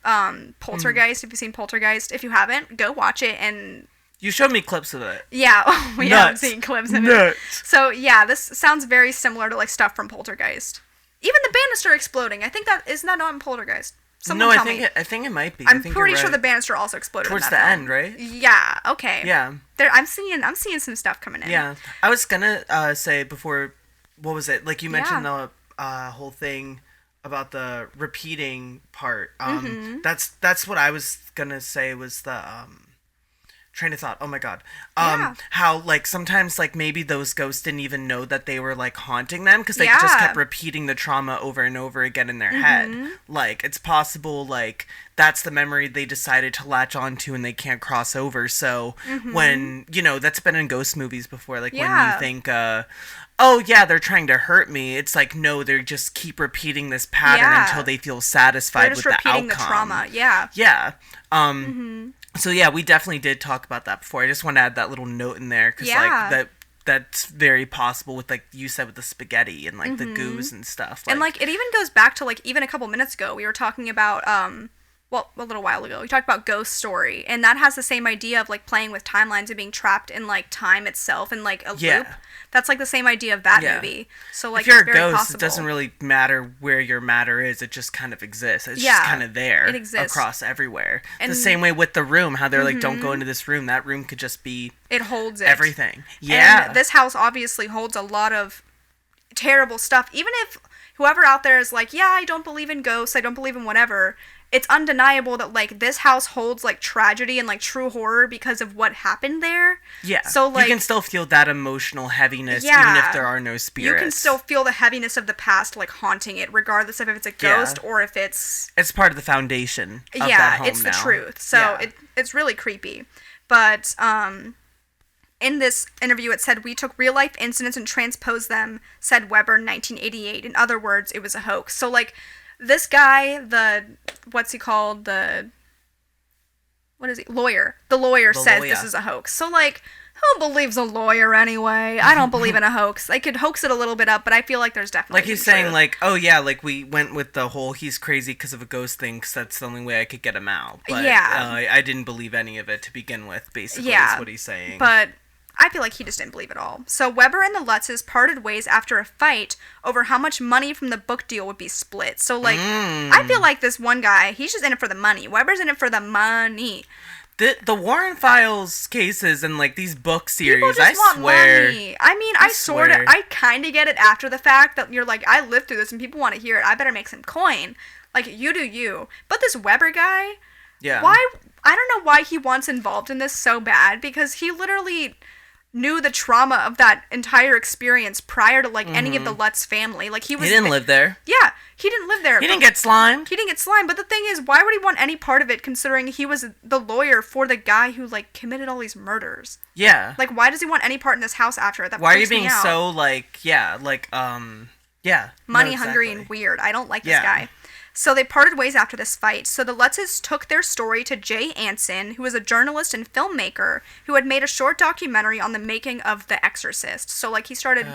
Poltergeist. If you've seen Poltergeist, if you haven't, go watch it. And you showed me clips of it. Yeah, we have seen clips of it. So, yeah, this sounds very similar to, like, stuff from Poltergeist. Even the banister exploding. I think isn't that not in Poltergeist? Someone tell me. I think it might be. I'm pretty sure the banister also exploded towards the end, right? Yeah, okay. Yeah. I'm seeing some stuff coming in. Yeah. I was gonna say before, what was it? Like, you mentioned the whole thing about the repeating part. That's what I was gonna say was train of thought. Oh my god. How like sometimes like maybe those ghosts didn't even know that they were like haunting them because they just kept repeating the trauma over and over again in their head. Like it's possible like that's the memory they decided to latch onto and they can't cross over. So when, you know, that's been in ghost movies before, like when you think oh yeah, they're trying to hurt me. It's like, no, they just keep repeating this pattern until they feel satisfied with the outcome. They're just repeating the trauma. Yeah. So yeah, we definitely did talk about that before. I just want to add that little note in there because like that's very possible with like you said with the spaghetti and like the goos and stuff. Like, and like it even goes back to like even a couple minutes ago we were talking about well, a little while ago, we talked about Ghost Story, and that has the same idea of, like, playing with timelines and being trapped in, like, time itself and, like, a loop. That's, like, the same idea of that movie. So, like, if you're it's very a ghost, possible. It doesn't really matter where your matter is. It just kind of exists. It's just kind of there. It exists. Across everywhere. And the same way with the room, how they're like, don't go into this room. That room could just be... It holds it. Everything. Yeah. And this house obviously holds a lot of terrible stuff. Even if whoever out there is like, yeah, I don't believe in ghosts, I don't believe in whatever... It's undeniable that, like, this house holds, like, tragedy and, like, true horror because of what happened there. Yeah. So, like... You can still feel that emotional heaviness even if there are no spirits. You can still feel the heaviness of the past, like, haunting it, regardless of if it's a ghost or if it's... It's part of the foundation of that home it's the truth. So, it's really creepy. But, in this interview, it said, we took real-life incidents and transposed them, said Weber in 1988. In other words, it was a hoax. So, like... This guy, what's he called? What is he? Lawyer. The lawyer says this is a hoax. So, like, who believes a lawyer anyway? I don't believe in a hoax. I could hoax it a little bit up, but I feel like there's definitely like he's saying, like, oh yeah, like we went with the whole he's crazy because of a ghost thing because that's the only way I could get him out. But, I didn't believe any of it to begin with, basically, is what he's saying. But... I feel like he just didn't believe it all. So Weber and the Lutzes parted ways after a fight over how much money from the book deal would be split. So, like, I feel like this one guy, he's just in it for the money. Weber's in it for the money. The Warren Files cases and, like, these book series, People just want money. I mean, I kind of get it after the fact that you're like, I lived through this and people want to hear it. I better make some coin. Like, you do you. But this Weber guy, I don't know why he wants involved in this so bad, because he literally... knew the trauma of that entire experience prior to, like, any of the Lutz family. Like, he didn't live there. Yeah, he didn't live there. He didn't get slimed. But the thing is, why would he want any part of it, considering he was the lawyer for the guy who, like, committed all these murders? Yeah. Like, why does he want any part in this house after it? Why are you being so, like, money hungry and weird. I don't like this guy. So they parted ways after this fight. So the Lutzes took their story to Jay Anson, who was a journalist and filmmaker who had made a short documentary on the making of The Exorcist. So, like, he started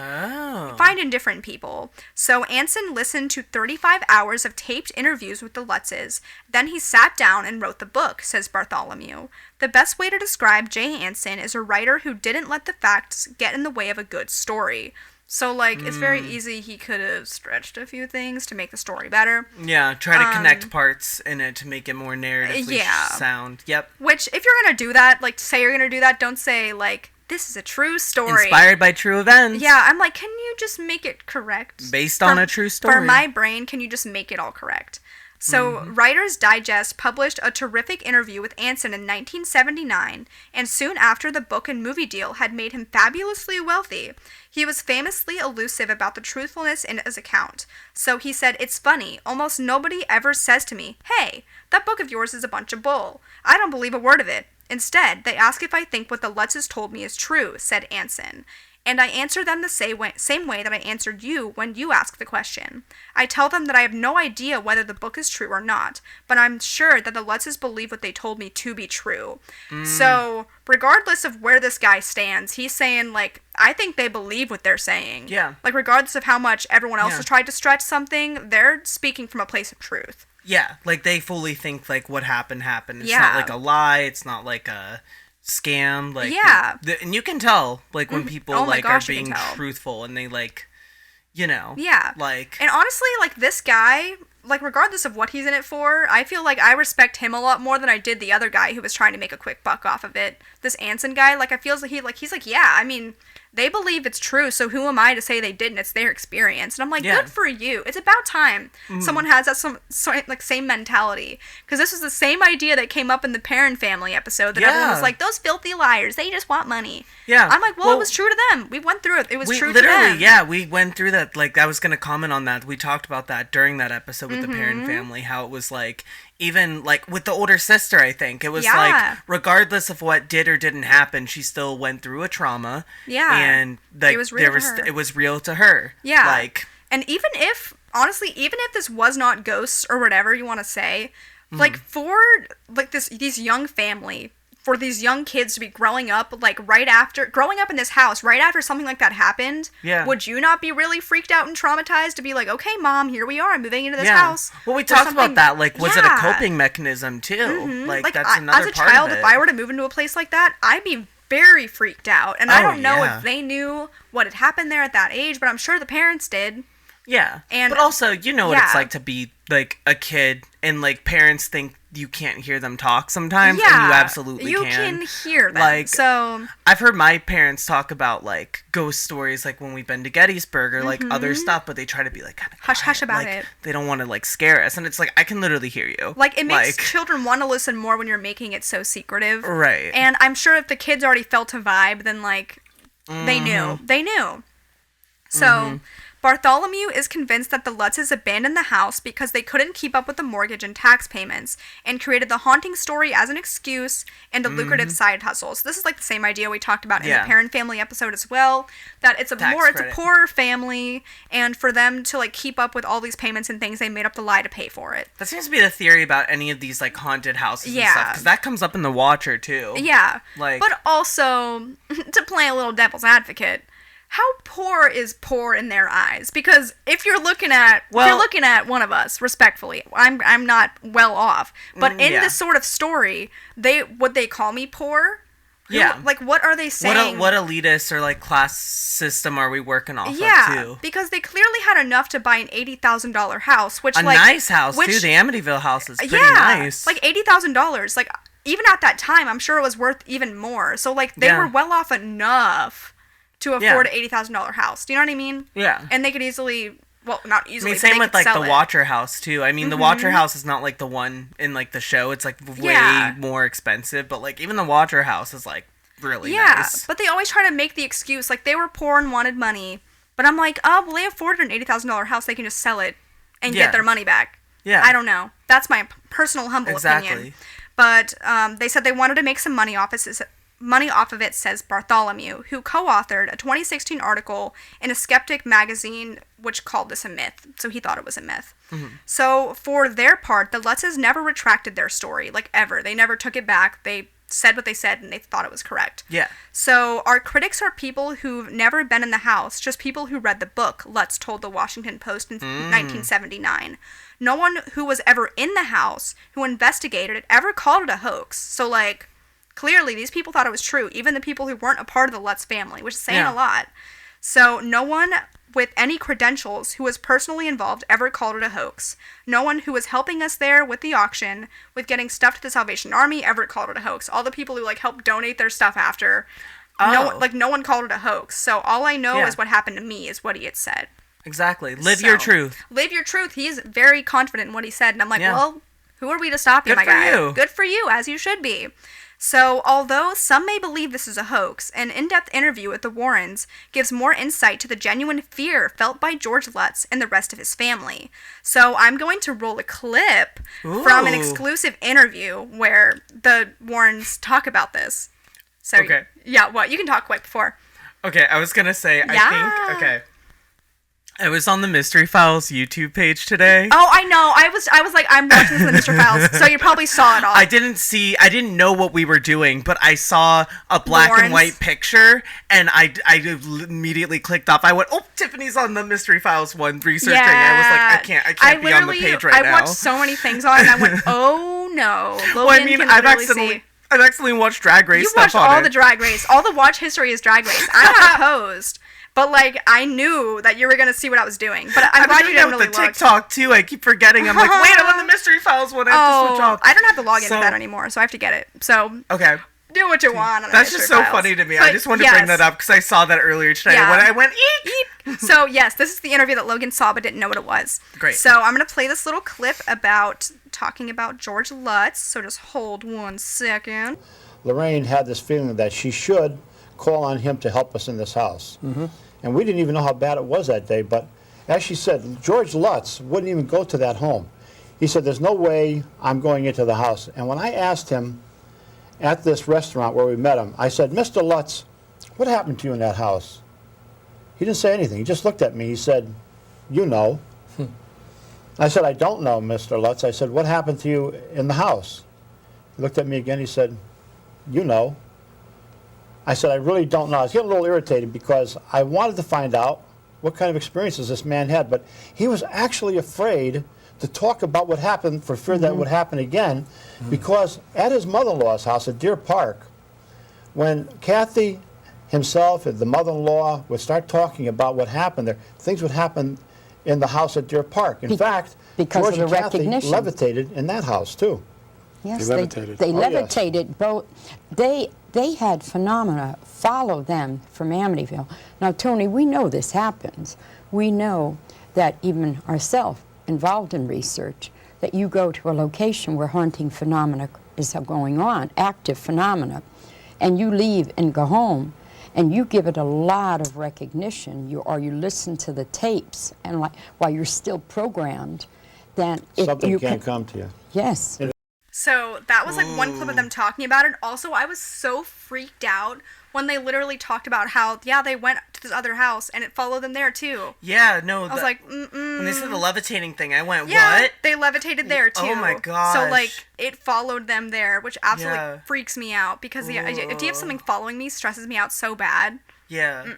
finding different people. So Anson listened to 35 hours of taped interviews with the Lutzes. Then he sat down and wrote the book, says Bartholomew. The best way to describe Jay Anson is a writer who didn't let the facts get in the way of a good story. So, like, it's very easy. He could have stretched a few things to make the story better. Yeah, try to connect parts in it to make it more narratively sound. Yep. Which, if you're going to do that, like, say you're going to do that, don't say, like, this is a true story. Inspired by true events. Yeah, I'm like, can you just make it correct? Based on a true story. For my brain, can you just make it all correct? So, Writer's Digest published a terrific interview with Anson in 1979, and soon after the book and movie deal had made him fabulously wealthy. He was famously elusive about the truthfulness in his account. So he said, "It's funny, almost nobody ever says to me, 'Hey, that book of yours is a bunch of bull.' I don't believe a word of it. Instead, they ask if I think what the Lutzes told me is true," said Anson. "And I answer them the same way that I answered you when you asked the question. I tell them that I have no idea whether the book is true or not, but I'm sure that the Lutzes believe what they told me to be true." So, regardless of where this guy stands, he's saying, like, I think they believe what they're saying. Yeah. Like, regardless of how much everyone else has tried to stretch something, they're speaking from a place of truth. Yeah, like, they fully think, like, what happened. It's not like a lie, it's not like a... scam, like, and you can tell, like, when people are being truthful and they, like, you know, like, and honestly, like, this guy, like, regardless of what he's in it for, I feel like I respect him a lot more than I did the other guy who was trying to make a quick buck off of it. This Anson guy, like, I feel like he's like, yeah, I mean, they believe it's true, so who am I to say they didn't? It's their experience. And I'm like, good for you. It's about time someone has that same mentality. Because this was the same idea that came up in the Perrin family episode that everyone was like, those filthy liars, they just want money. Yeah. I'm like, well, it was true to them. We went through it. It was true to them. Yeah, we went through that. Like, I was going to comment on that. We talked about that during that episode with the Perrin family, how it was like, even, like, with the older sister, I think. It was, like, regardless of what did or didn't happen, she still went through a trauma. Yeah. And, like, it was real to her. Yeah. Like... And even if this was not ghosts or whatever you want to say, like, for, like, these young family... For these young kids to be growing up in this house, right after something like that happened, would you not be really freaked out and traumatized to be like, okay, Mom, here we are, I'm moving into this house? Well, we talked about that, like, was it a coping mechanism, too? Like, that's another part of it. As a child, if I were to move into a place like that, I'd be very freaked out. And I don't know if they knew what had happened there at that age, but I'm sure the parents did. Yeah. But also, you know what it's like to be, like, a kid, and, like, parents think you can't hear them talk sometimes, and you absolutely can. You can hear them, like, so... I've heard my parents talk about, like, ghost stories, like, when we've been to Gettysburg, or, like, other stuff, but they try to be, like, kind of hush-hush about it. They don't want to, like, scare us, and it's like, I can literally hear you. Like, it makes children want to listen more when you're making it so secretive. Right. And I'm sure if the kids already felt a vibe, then, like, they knew. They knew. So... Bartholomew is convinced that the Lutzes abandoned the house because they couldn't keep up with the mortgage and tax payments, and created the haunting story as an excuse and a lucrative side hustle. So this is like the same idea we talked about in the Perrin family episode as well, that it's a poorer family, and for them to like keep up with all these payments and things, they made up the lie to pay for it. That seems to be the theory about any of these like haunted houses and stuff, because that comes up in The Watcher too. Yeah, like, but also to play a little devil's advocate, how poor is poor in their eyes? Because if you're looking at one of us, respectfully, I'm not well off. But in this sort of story, would they call me poor? Like, what are they saying? What elitist or like class system are we working off of too? Because they clearly had enough to buy an $80,000 house, which nice house too. The Amityville house is pretty nice. Like $80,000. Like even at that time, I'm sure it was worth even more. So like they were well off enough to afford an $80,000 house. Do you know what I mean? Yeah. And they could easily, well, not easily, same with, like, the Watcher house, too. I mean, the Watcher house is not, like, the one in, like, the show. It's, like, way more expensive. But, like, even the Watcher house is, like, really nice. But they always try to make the excuse, like, they were poor and wanted money. But I'm like, oh, well, they afforded an $80,000 house. They can just sell it and get their money back. Yeah. I don't know. That's my personal humble opinion. But they said they wanted to make some money off of it, says Bartholomew, who co-authored a 2016 article in a Skeptic magazine which called this a myth. So he thought it was a myth. So for their part, the Lutzes never retracted their story, like ever. They never took it back. They said what they said and they thought it was correct. Yeah. So our critics are people who've never been in the house, just people who read the book, Lutz told the Washington Post in 1979. No one who was ever in the house, who investigated it, ever called it a hoax. So, like, clearly, these people thought it was true, even the people who weren't a part of the Lutz family, which is saying a lot. So, no one with any credentials who was personally involved ever called it a hoax. No one who was helping us there with the auction, with getting stuff to the Salvation Army, ever called it a hoax. All the people who, like, helped donate their stuff after, no one called it a hoax. So, all I know is what happened to me, is what he had said. Exactly. Live your truth. Live your truth. He's very confident in what he said, and I'm like, well, who are we to stop you, my guy? Good for you. Good for you, as you should be. So, although some may believe this is a hoax, an in-depth interview with the Warrens gives more insight to the genuine fear felt by George Lutz and the rest of his family. So, I'm going to roll a clip from an exclusive interview where the Warrens talk about this. So, okay. Yeah, what? You can talk quick before. Okay, I was gonna say, I was on the Mystery Files YouTube page today. Oh, I know. I was like, I'm watching this on the Mystery Files, so you probably saw it all. I didn't know what we were doing, but I saw a black and white picture, and I immediately clicked off. I went, oh, Tiffany's on the Mystery Files one researching. Yeah. I was like, I can't be on the page right now. I watched so many things on it, and I went, oh no. Logan I've accidentally watched Drag Race stuff on it. You watched all the Drag Race. All the watch history is Drag Race. I'm not opposed. But, like, I knew that you were going to see what I was doing. But I'm glad you didn't really look. The TikTok, too. I keep forgetting. I'm like, wait, I'm on the Mystery Files one. I have to switch off. I don't have to log into that anymore, so I have to get it. So, okay. Do what you want on That's just so funny to me. But I just wanted to bring that up because I saw that earlier today when I went, eep! So, yes, this is the interview that Logan saw but didn't know what it was. Great. So, I'm going to play this little clip about talking about George Lutz. So, just hold 1 second. Lorraine had this feeling that she should call on him to help us in this house. And we didn't even know how bad it was that day, but as she said, George Lutz wouldn't even go to that home. He said, there's no way I'm going into the house. And when I asked him at this restaurant where we met him, I said, Mr. Lutz, what happened to you in that house? He didn't say anything. He just looked at me. He said, you know. I said, I don't know, Mr. Lutz. I said, what happened to you in the house? He looked at me again. He said, you know. I said, I really don't know. I was getting a little irritated because I wanted to find out what kind of experiences this man had, but he was actually afraid to talk about what happened for fear that would happen again, because at his mother-in-law's house at Deer Park, when Kathy himself and the mother-in-law would start talking about what happened there, things would happen in the house at Deer Park. In fact, George and Kathy levitated in that house too. Yes, they levitated. They levitated. Both. They had phenomena follow them from Amityville. Now, Tony, we know this happens. We know that even ourselves, involved in research, that you go to a location where haunting phenomena is going on, active phenomena, and you leave and go home, and you give it a lot of recognition, or you listen to the tapes, and like while you're still programmed, then something can come to you. Yes. So that was like one clip of them talking about it. Also, I was so freaked out when they literally talked about how, they went to this other house and it followed them there too. Yeah, no. I was like, when they said the levitating thing, I went, yeah, what? They levitated there too. Oh my gosh. So like, it followed them there, which absolutely freaks me out because the idea of something following me stresses me out so bad. Yeah.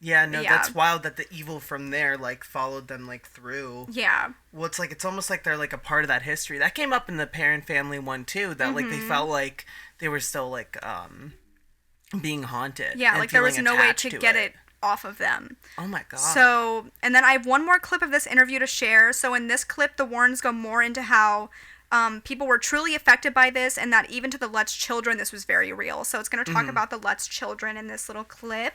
Yeah, no, that's wild that the evil from there, like, followed them, like, through. Yeah. Well, it's almost like they're, like, a part of that history. That came up in the Parent Family one, too, that, like, they felt like they were still, like, being haunted. Yeah, like, there was no way to get it off of them. Oh, my God. So, and then I have one more clip of this interview to share. So, in this clip, the Warrens go more into how people were truly affected by this, and that even to the Lutz children, this was very real. So, it's going to talk about the Lutz children in this little clip.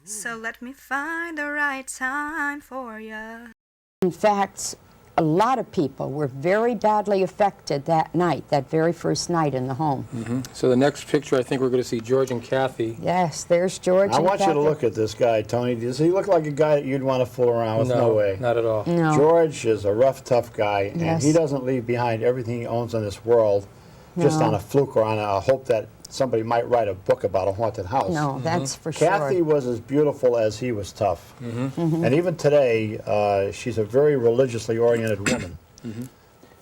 So let me find the right time for you. In fact, a lot of people were very badly affected that night, that very first night in the home. So the next picture, I think we're going to see George and Kathy. Yes, there's George and Kathy. I want you to look at this guy, Tony. Does he look like a guy that you'd want to fool around with? No way. Not at all. No. George is a rough, tough guy, and he doesn't leave behind everything he owns in this world just on a fluke or on a hope that somebody might write a book about a haunted house. No, that's for sure. Kathy was as beautiful as he was tough. And even today, she's a very religiously oriented woman.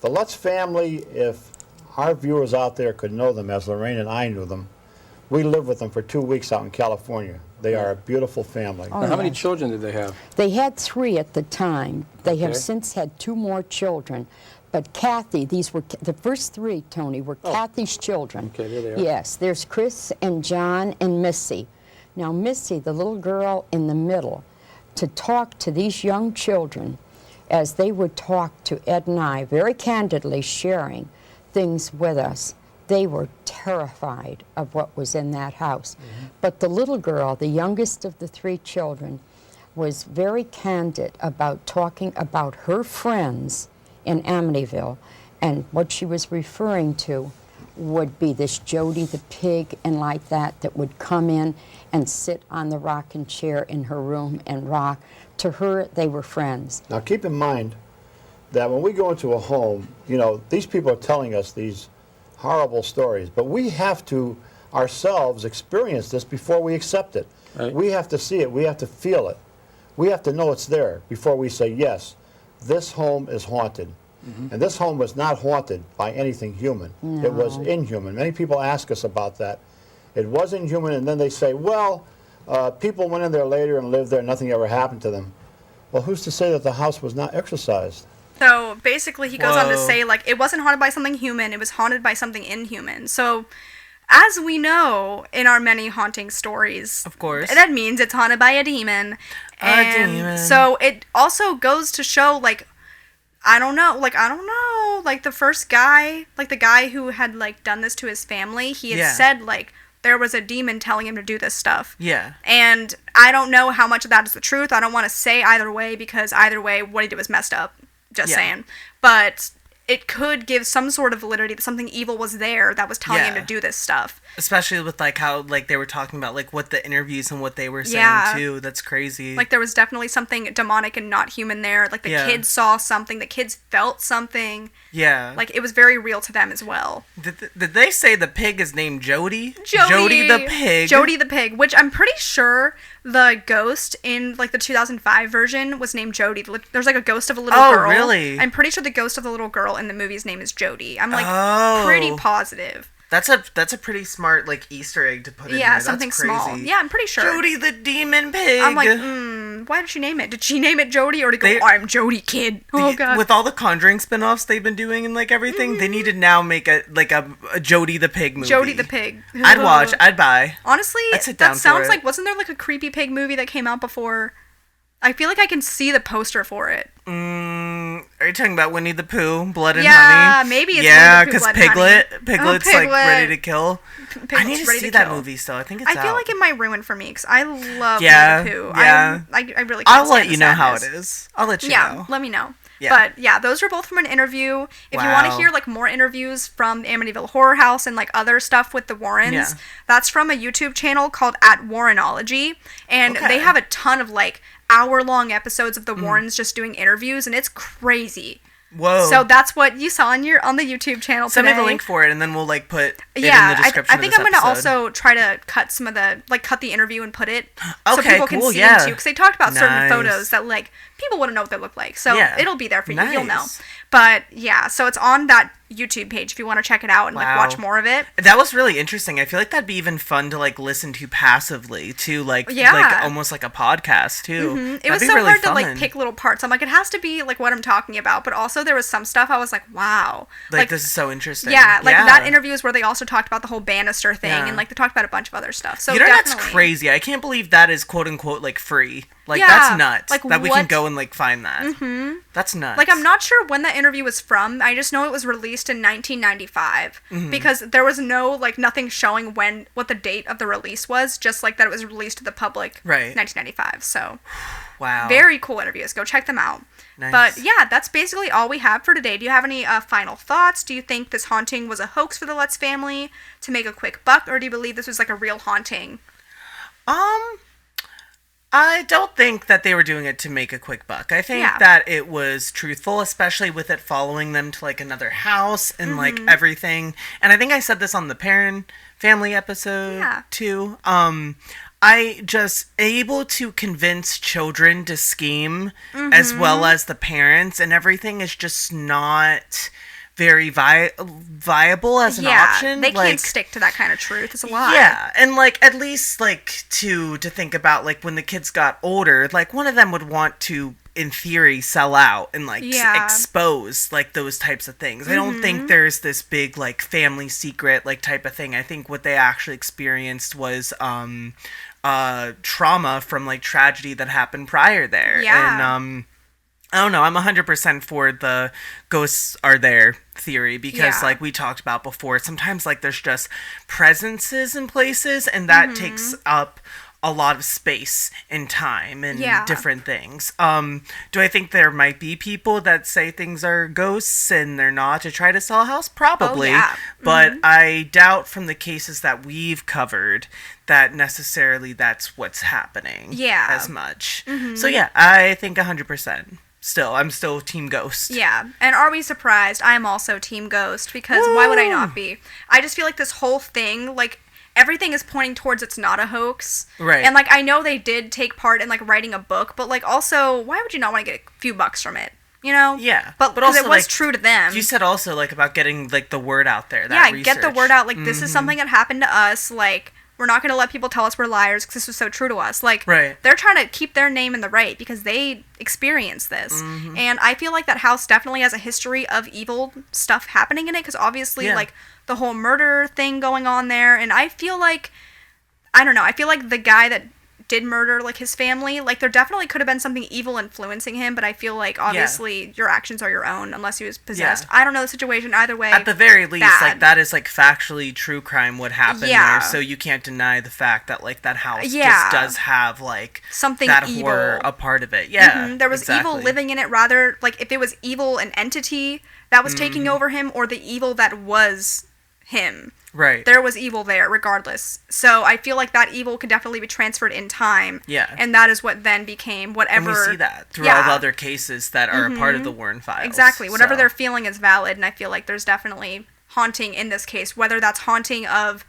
The Lutz family, if our viewers out there could know them as Lorraine and I knew them, we lived with them for 2 weeks out in California. They are a beautiful family. Now, how many children did they have? They had 3 at the time. They have since had 2 more children. But Kathy, these were the first 3, Tony, were Kathy's children. Okay, there they are. Yes, there's Chris and John and Missy. Now, Missy, the little girl in the middle, to talk to these young children as they would talk to Ed and I, very candidly sharing things with us. They were terrified of what was in that house. But the little girl, the youngest of the 3 children, was very candid about talking about her friends in Amityville, and what she was referring to would be this Jody the pig and like that would come in and sit on the rocking chair in her room and rock. To her, they were friends. Now keep in mind that when we go into a home, these people are telling us these horrible stories, but we have to ourselves experience this before we accept it. Right. We have to see it, we have to feel it. We have to know it's there before we say, yes, this home is haunted. And this home was not haunted by anything human. No. It was inhuman. Many people ask us about that. It was inhuman, and then they say, well, people went in there later and lived there, nothing ever happened to them. Well, who's to say that the house was not exorcised? So basically he goes on to say, like, it wasn't haunted by something human, it was haunted by something inhuman. So as we know in our many haunting stories, of course, that means it's haunted by a demon. And so it also goes to show, like, I don't know, like, the first guy, like, the guy who had, like, done this to his family, he had said, like, there was a demon telling him to do this stuff. Yeah. And I don't know how much of that is the truth. I don't want to say either way, because either way, what he did was messed up. Just saying. But it could give some sort of validity that something evil was there that was telling him to do this stuff. Especially with, like, how, like, they were talking about, like, what the interviews and what they were saying, too. That's crazy. Like, there was definitely something demonic and not human there. Like, the kids saw something. The kids felt something. Yeah. Like, it was very real to them as well. Did they say the pig is named Jody? Jody the pig. Jody the pig, which I'm pretty sure the ghost in, like, the 2005 version was named Jody. There's, like, a ghost of a little girl. Oh, really? I'm pretty sure the ghost of the little girl in the movie's name is Jody. I'm, like, pretty positive. That's a pretty smart, like, Easter egg to put in there. Yeah, something small. Yeah, I'm pretty sure. Jody the demon pig. I'm like, why did she name it? Did she name it Jody, or did they go, I'm Jody kid? Oh, God. With all the Conjuring spin-offs they've been doing and, like, everything, they need to now make a Jody the pig movie. Jody the pig. I'd watch. I'd buy. Honestly, that sounds like, wasn't there, like, a creepy pig movie that came out before? I feel like I can see the poster for it. Are you talking about Winnie the Pooh, Blood and Honey? Yeah, maybe it's Winnie the Pooh, because Piglet's like ready to kill. I need to see that movie still. I think it's out. I feel like it might ruin for me because I love Winnie the Pooh. Yeah. I really can't I'll let you know how it is. I'll let you know. Yeah, let me know. Yeah. But those were both from an interview. If you want to hear, like, more interviews from Amityville Horror House and, like, other stuff with the Warrens, that's from a YouTube channel called @Warrenology, and they have a ton of, like, hour-long episodes of the Warrens just doing interviews, and it's crazy. Whoa. So that's what you saw on the YouTube channel today. Send me the link for it, and then we'll, like, put it in the description I think I'm going to also try to cut some of the, like, cut the interview and put it so people can see them, too. Because they talked about certain photos that, like, people wouldn't know what they look like. So it'll be there for you. You'll know. But, yeah, so it's on that YouTube page if you want to check it out and, like, watch more of it. That was really interesting. I feel like that'd be even fun to, like, listen to passively, too. Like, almost like a podcast, too. Mm-hmm. It was so really hard to, like, pick little parts. I'm like, it has to be, like, what I'm talking about. But also there was some stuff I was like, wow. Like this is so interesting. Yeah, like, that interview is where they also talked about the whole banister thing. And, like, they talked about a bunch of other stuff. So that's crazy. I can't believe that is, quote-unquote, like, free. Like, that's nuts. Like, that we can go and, like, find that. Mm-hmm. That's nuts. Like, I'm not sure when that interview was from. I just know it was released in 1995. Mm-hmm. Because there was no, like, nothing showing what the date of the release was. Just, like, that it was released to the public. Right. 1995. So. Wow. Very cool interviews. Go check them out. Nice. But, yeah, that's basically all we have for today. Do you have any final thoughts? Do you think this haunting was a hoax for the Lutz family to make a quick buck? Or do you believe this was, like, a real haunting? I don't think that they were doing it to make a quick buck. I think that it was truthful, especially with it following them to, like, another house and, like, everything. And I think I said this on the Parent Family episode, too. I just able to convince children to scheme as well as the parents and everything is just not very viable as an option. They can't stick to that kind of truth. It's a lie. Yeah, and, like, at least, like, to think about, like, when the kids got older, like, one of them would want to, in theory, sell out and, like, expose, like, those types of things. I don't think there's this big, like, family secret, like, type of thing. I think what they actually experienced was trauma from, like, tragedy that happened prior there. Yeah. And I don't know, I'm 100% for the ghosts are there theory because, like we talked about before, sometimes, like, there's just presences in places and that takes up a lot of space and time and different things. Do I think there might be people that say things are ghosts and they're not to try to sell a house? Probably. But I doubt from the cases that we've covered that necessarily that's what's happening as much. So, yeah, I think 100%. I'm still Team Ghost. Yeah. And are we surprised? I am also Team Ghost because why would I not be? I just feel like this whole thing, like, everything is pointing towards it's not a hoax. Right. And, like, I know they did take part in, like, writing a book, but, like, also, why would you not want to get a few bucks from it? You know? Yeah. But also, it was, like, true to them. You said also, like, about getting, like, the word out there. That research. Get the word out. Like, this is something that happened to us. Like, We're not going to let people tell us we're liars because this was so true to us. Like, right. They're trying to keep their name in the right because they experienced this. Mm-hmm. And I feel like that house definitely has a history of evil stuff happening in it because obviously, like, the whole murder thing going on there. And I feel like, I don't know, I feel like the guy that did murder, like, his family, like, there definitely could have been something evil influencing him, but I feel like, obviously, your actions are your own, unless he was possessed. I don't know the situation either way. At the very least, like, that is, like, factually true crime would happen there, so you can't deny the fact that, like, that house just does have, like, something that evil. Horror a part of it. Yeah, there was evil living in it, rather, like, if it was evil, an entity that was taking over him, or the evil that was him. Right. There was evil there, regardless. So I feel like that evil could definitely be transferred in time. Yeah. And that is what then became whatever. And we see that through all the other cases that are a part of the Warren files. Exactly. Whatever they're feeling is valid, and I feel like there's definitely haunting in this case, whether that's haunting of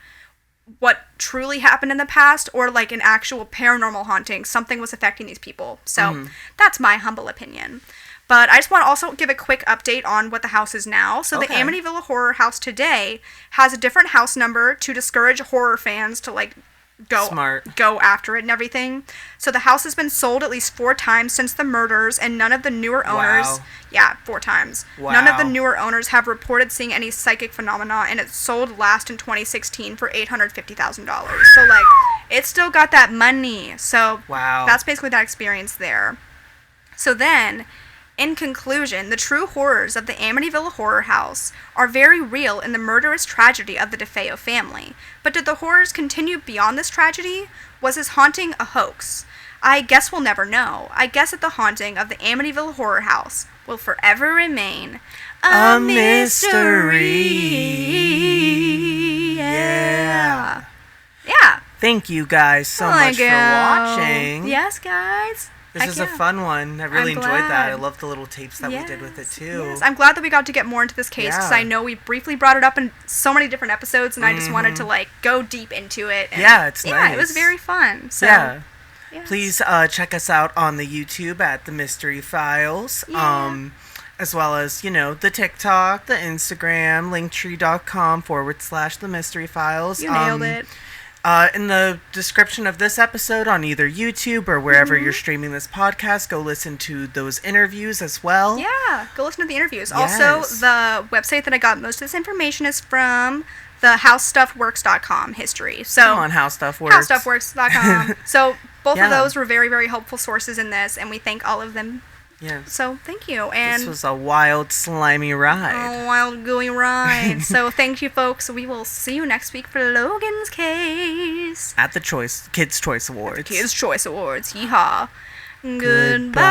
what truly happened in the past or like an actual paranormal haunting. Something was affecting these people. So that's my humble opinion. But I just want to also give a quick update on what the house is now. So the Amityville Horror House today has a different house number to discourage horror fans to like go after it and everything. So the house has been sold at least 4 times since the murders, and none of the newer owners 4 times. None of the newer owners have reported seeing any psychic phenomena, and it sold last in 2016 for $850,000. So like it's still got that money. So that's basically that experience there. So then, in conclusion, the true horrors of the Amityville Horror House are very real in the murderous tragedy of the DeFeo family. But did the horrors continue beyond this tragedy? Was this haunting a hoax? I guess we'll never know. I guess that the haunting of the Amityville Horror House will forever remain a mystery. Yeah. Thank you guys so much for watching. Yes, guys. This is a fun one. I really enjoyed that. I love the little tapes that we did with it, too. Yes. I'm glad that we got to get more into this case, because I know we briefly brought it up in so many different episodes, and I just wanted to, like, go deep into it. And it's nice. It was very fun. So, yes. Please check us out on the YouTube at The Mystery Files, as well as, you know, the TikTok, the Instagram, linktree.com/The Mystery Files. You nailed it. In the description of this episode on either YouTube or wherever you're streaming this podcast, go listen to those interviews as well. Yeah, go listen to the interviews. Yes. Also, the website that I got most of this information is from the HowStuffWorks.com history. So, come on, HowStuffWorks. HowStuffWorks.com. So, both of those were very, very helpful sources in this, and we thank all of them. Yeah. So, thank you. And this was a wild, slimy ride. A wild, gooey ride. So, thank you, folks. We will see you next week for Logan's case. At the Kids' Choice Awards. Kids' Choice Awards. Yeehaw. Goodbye.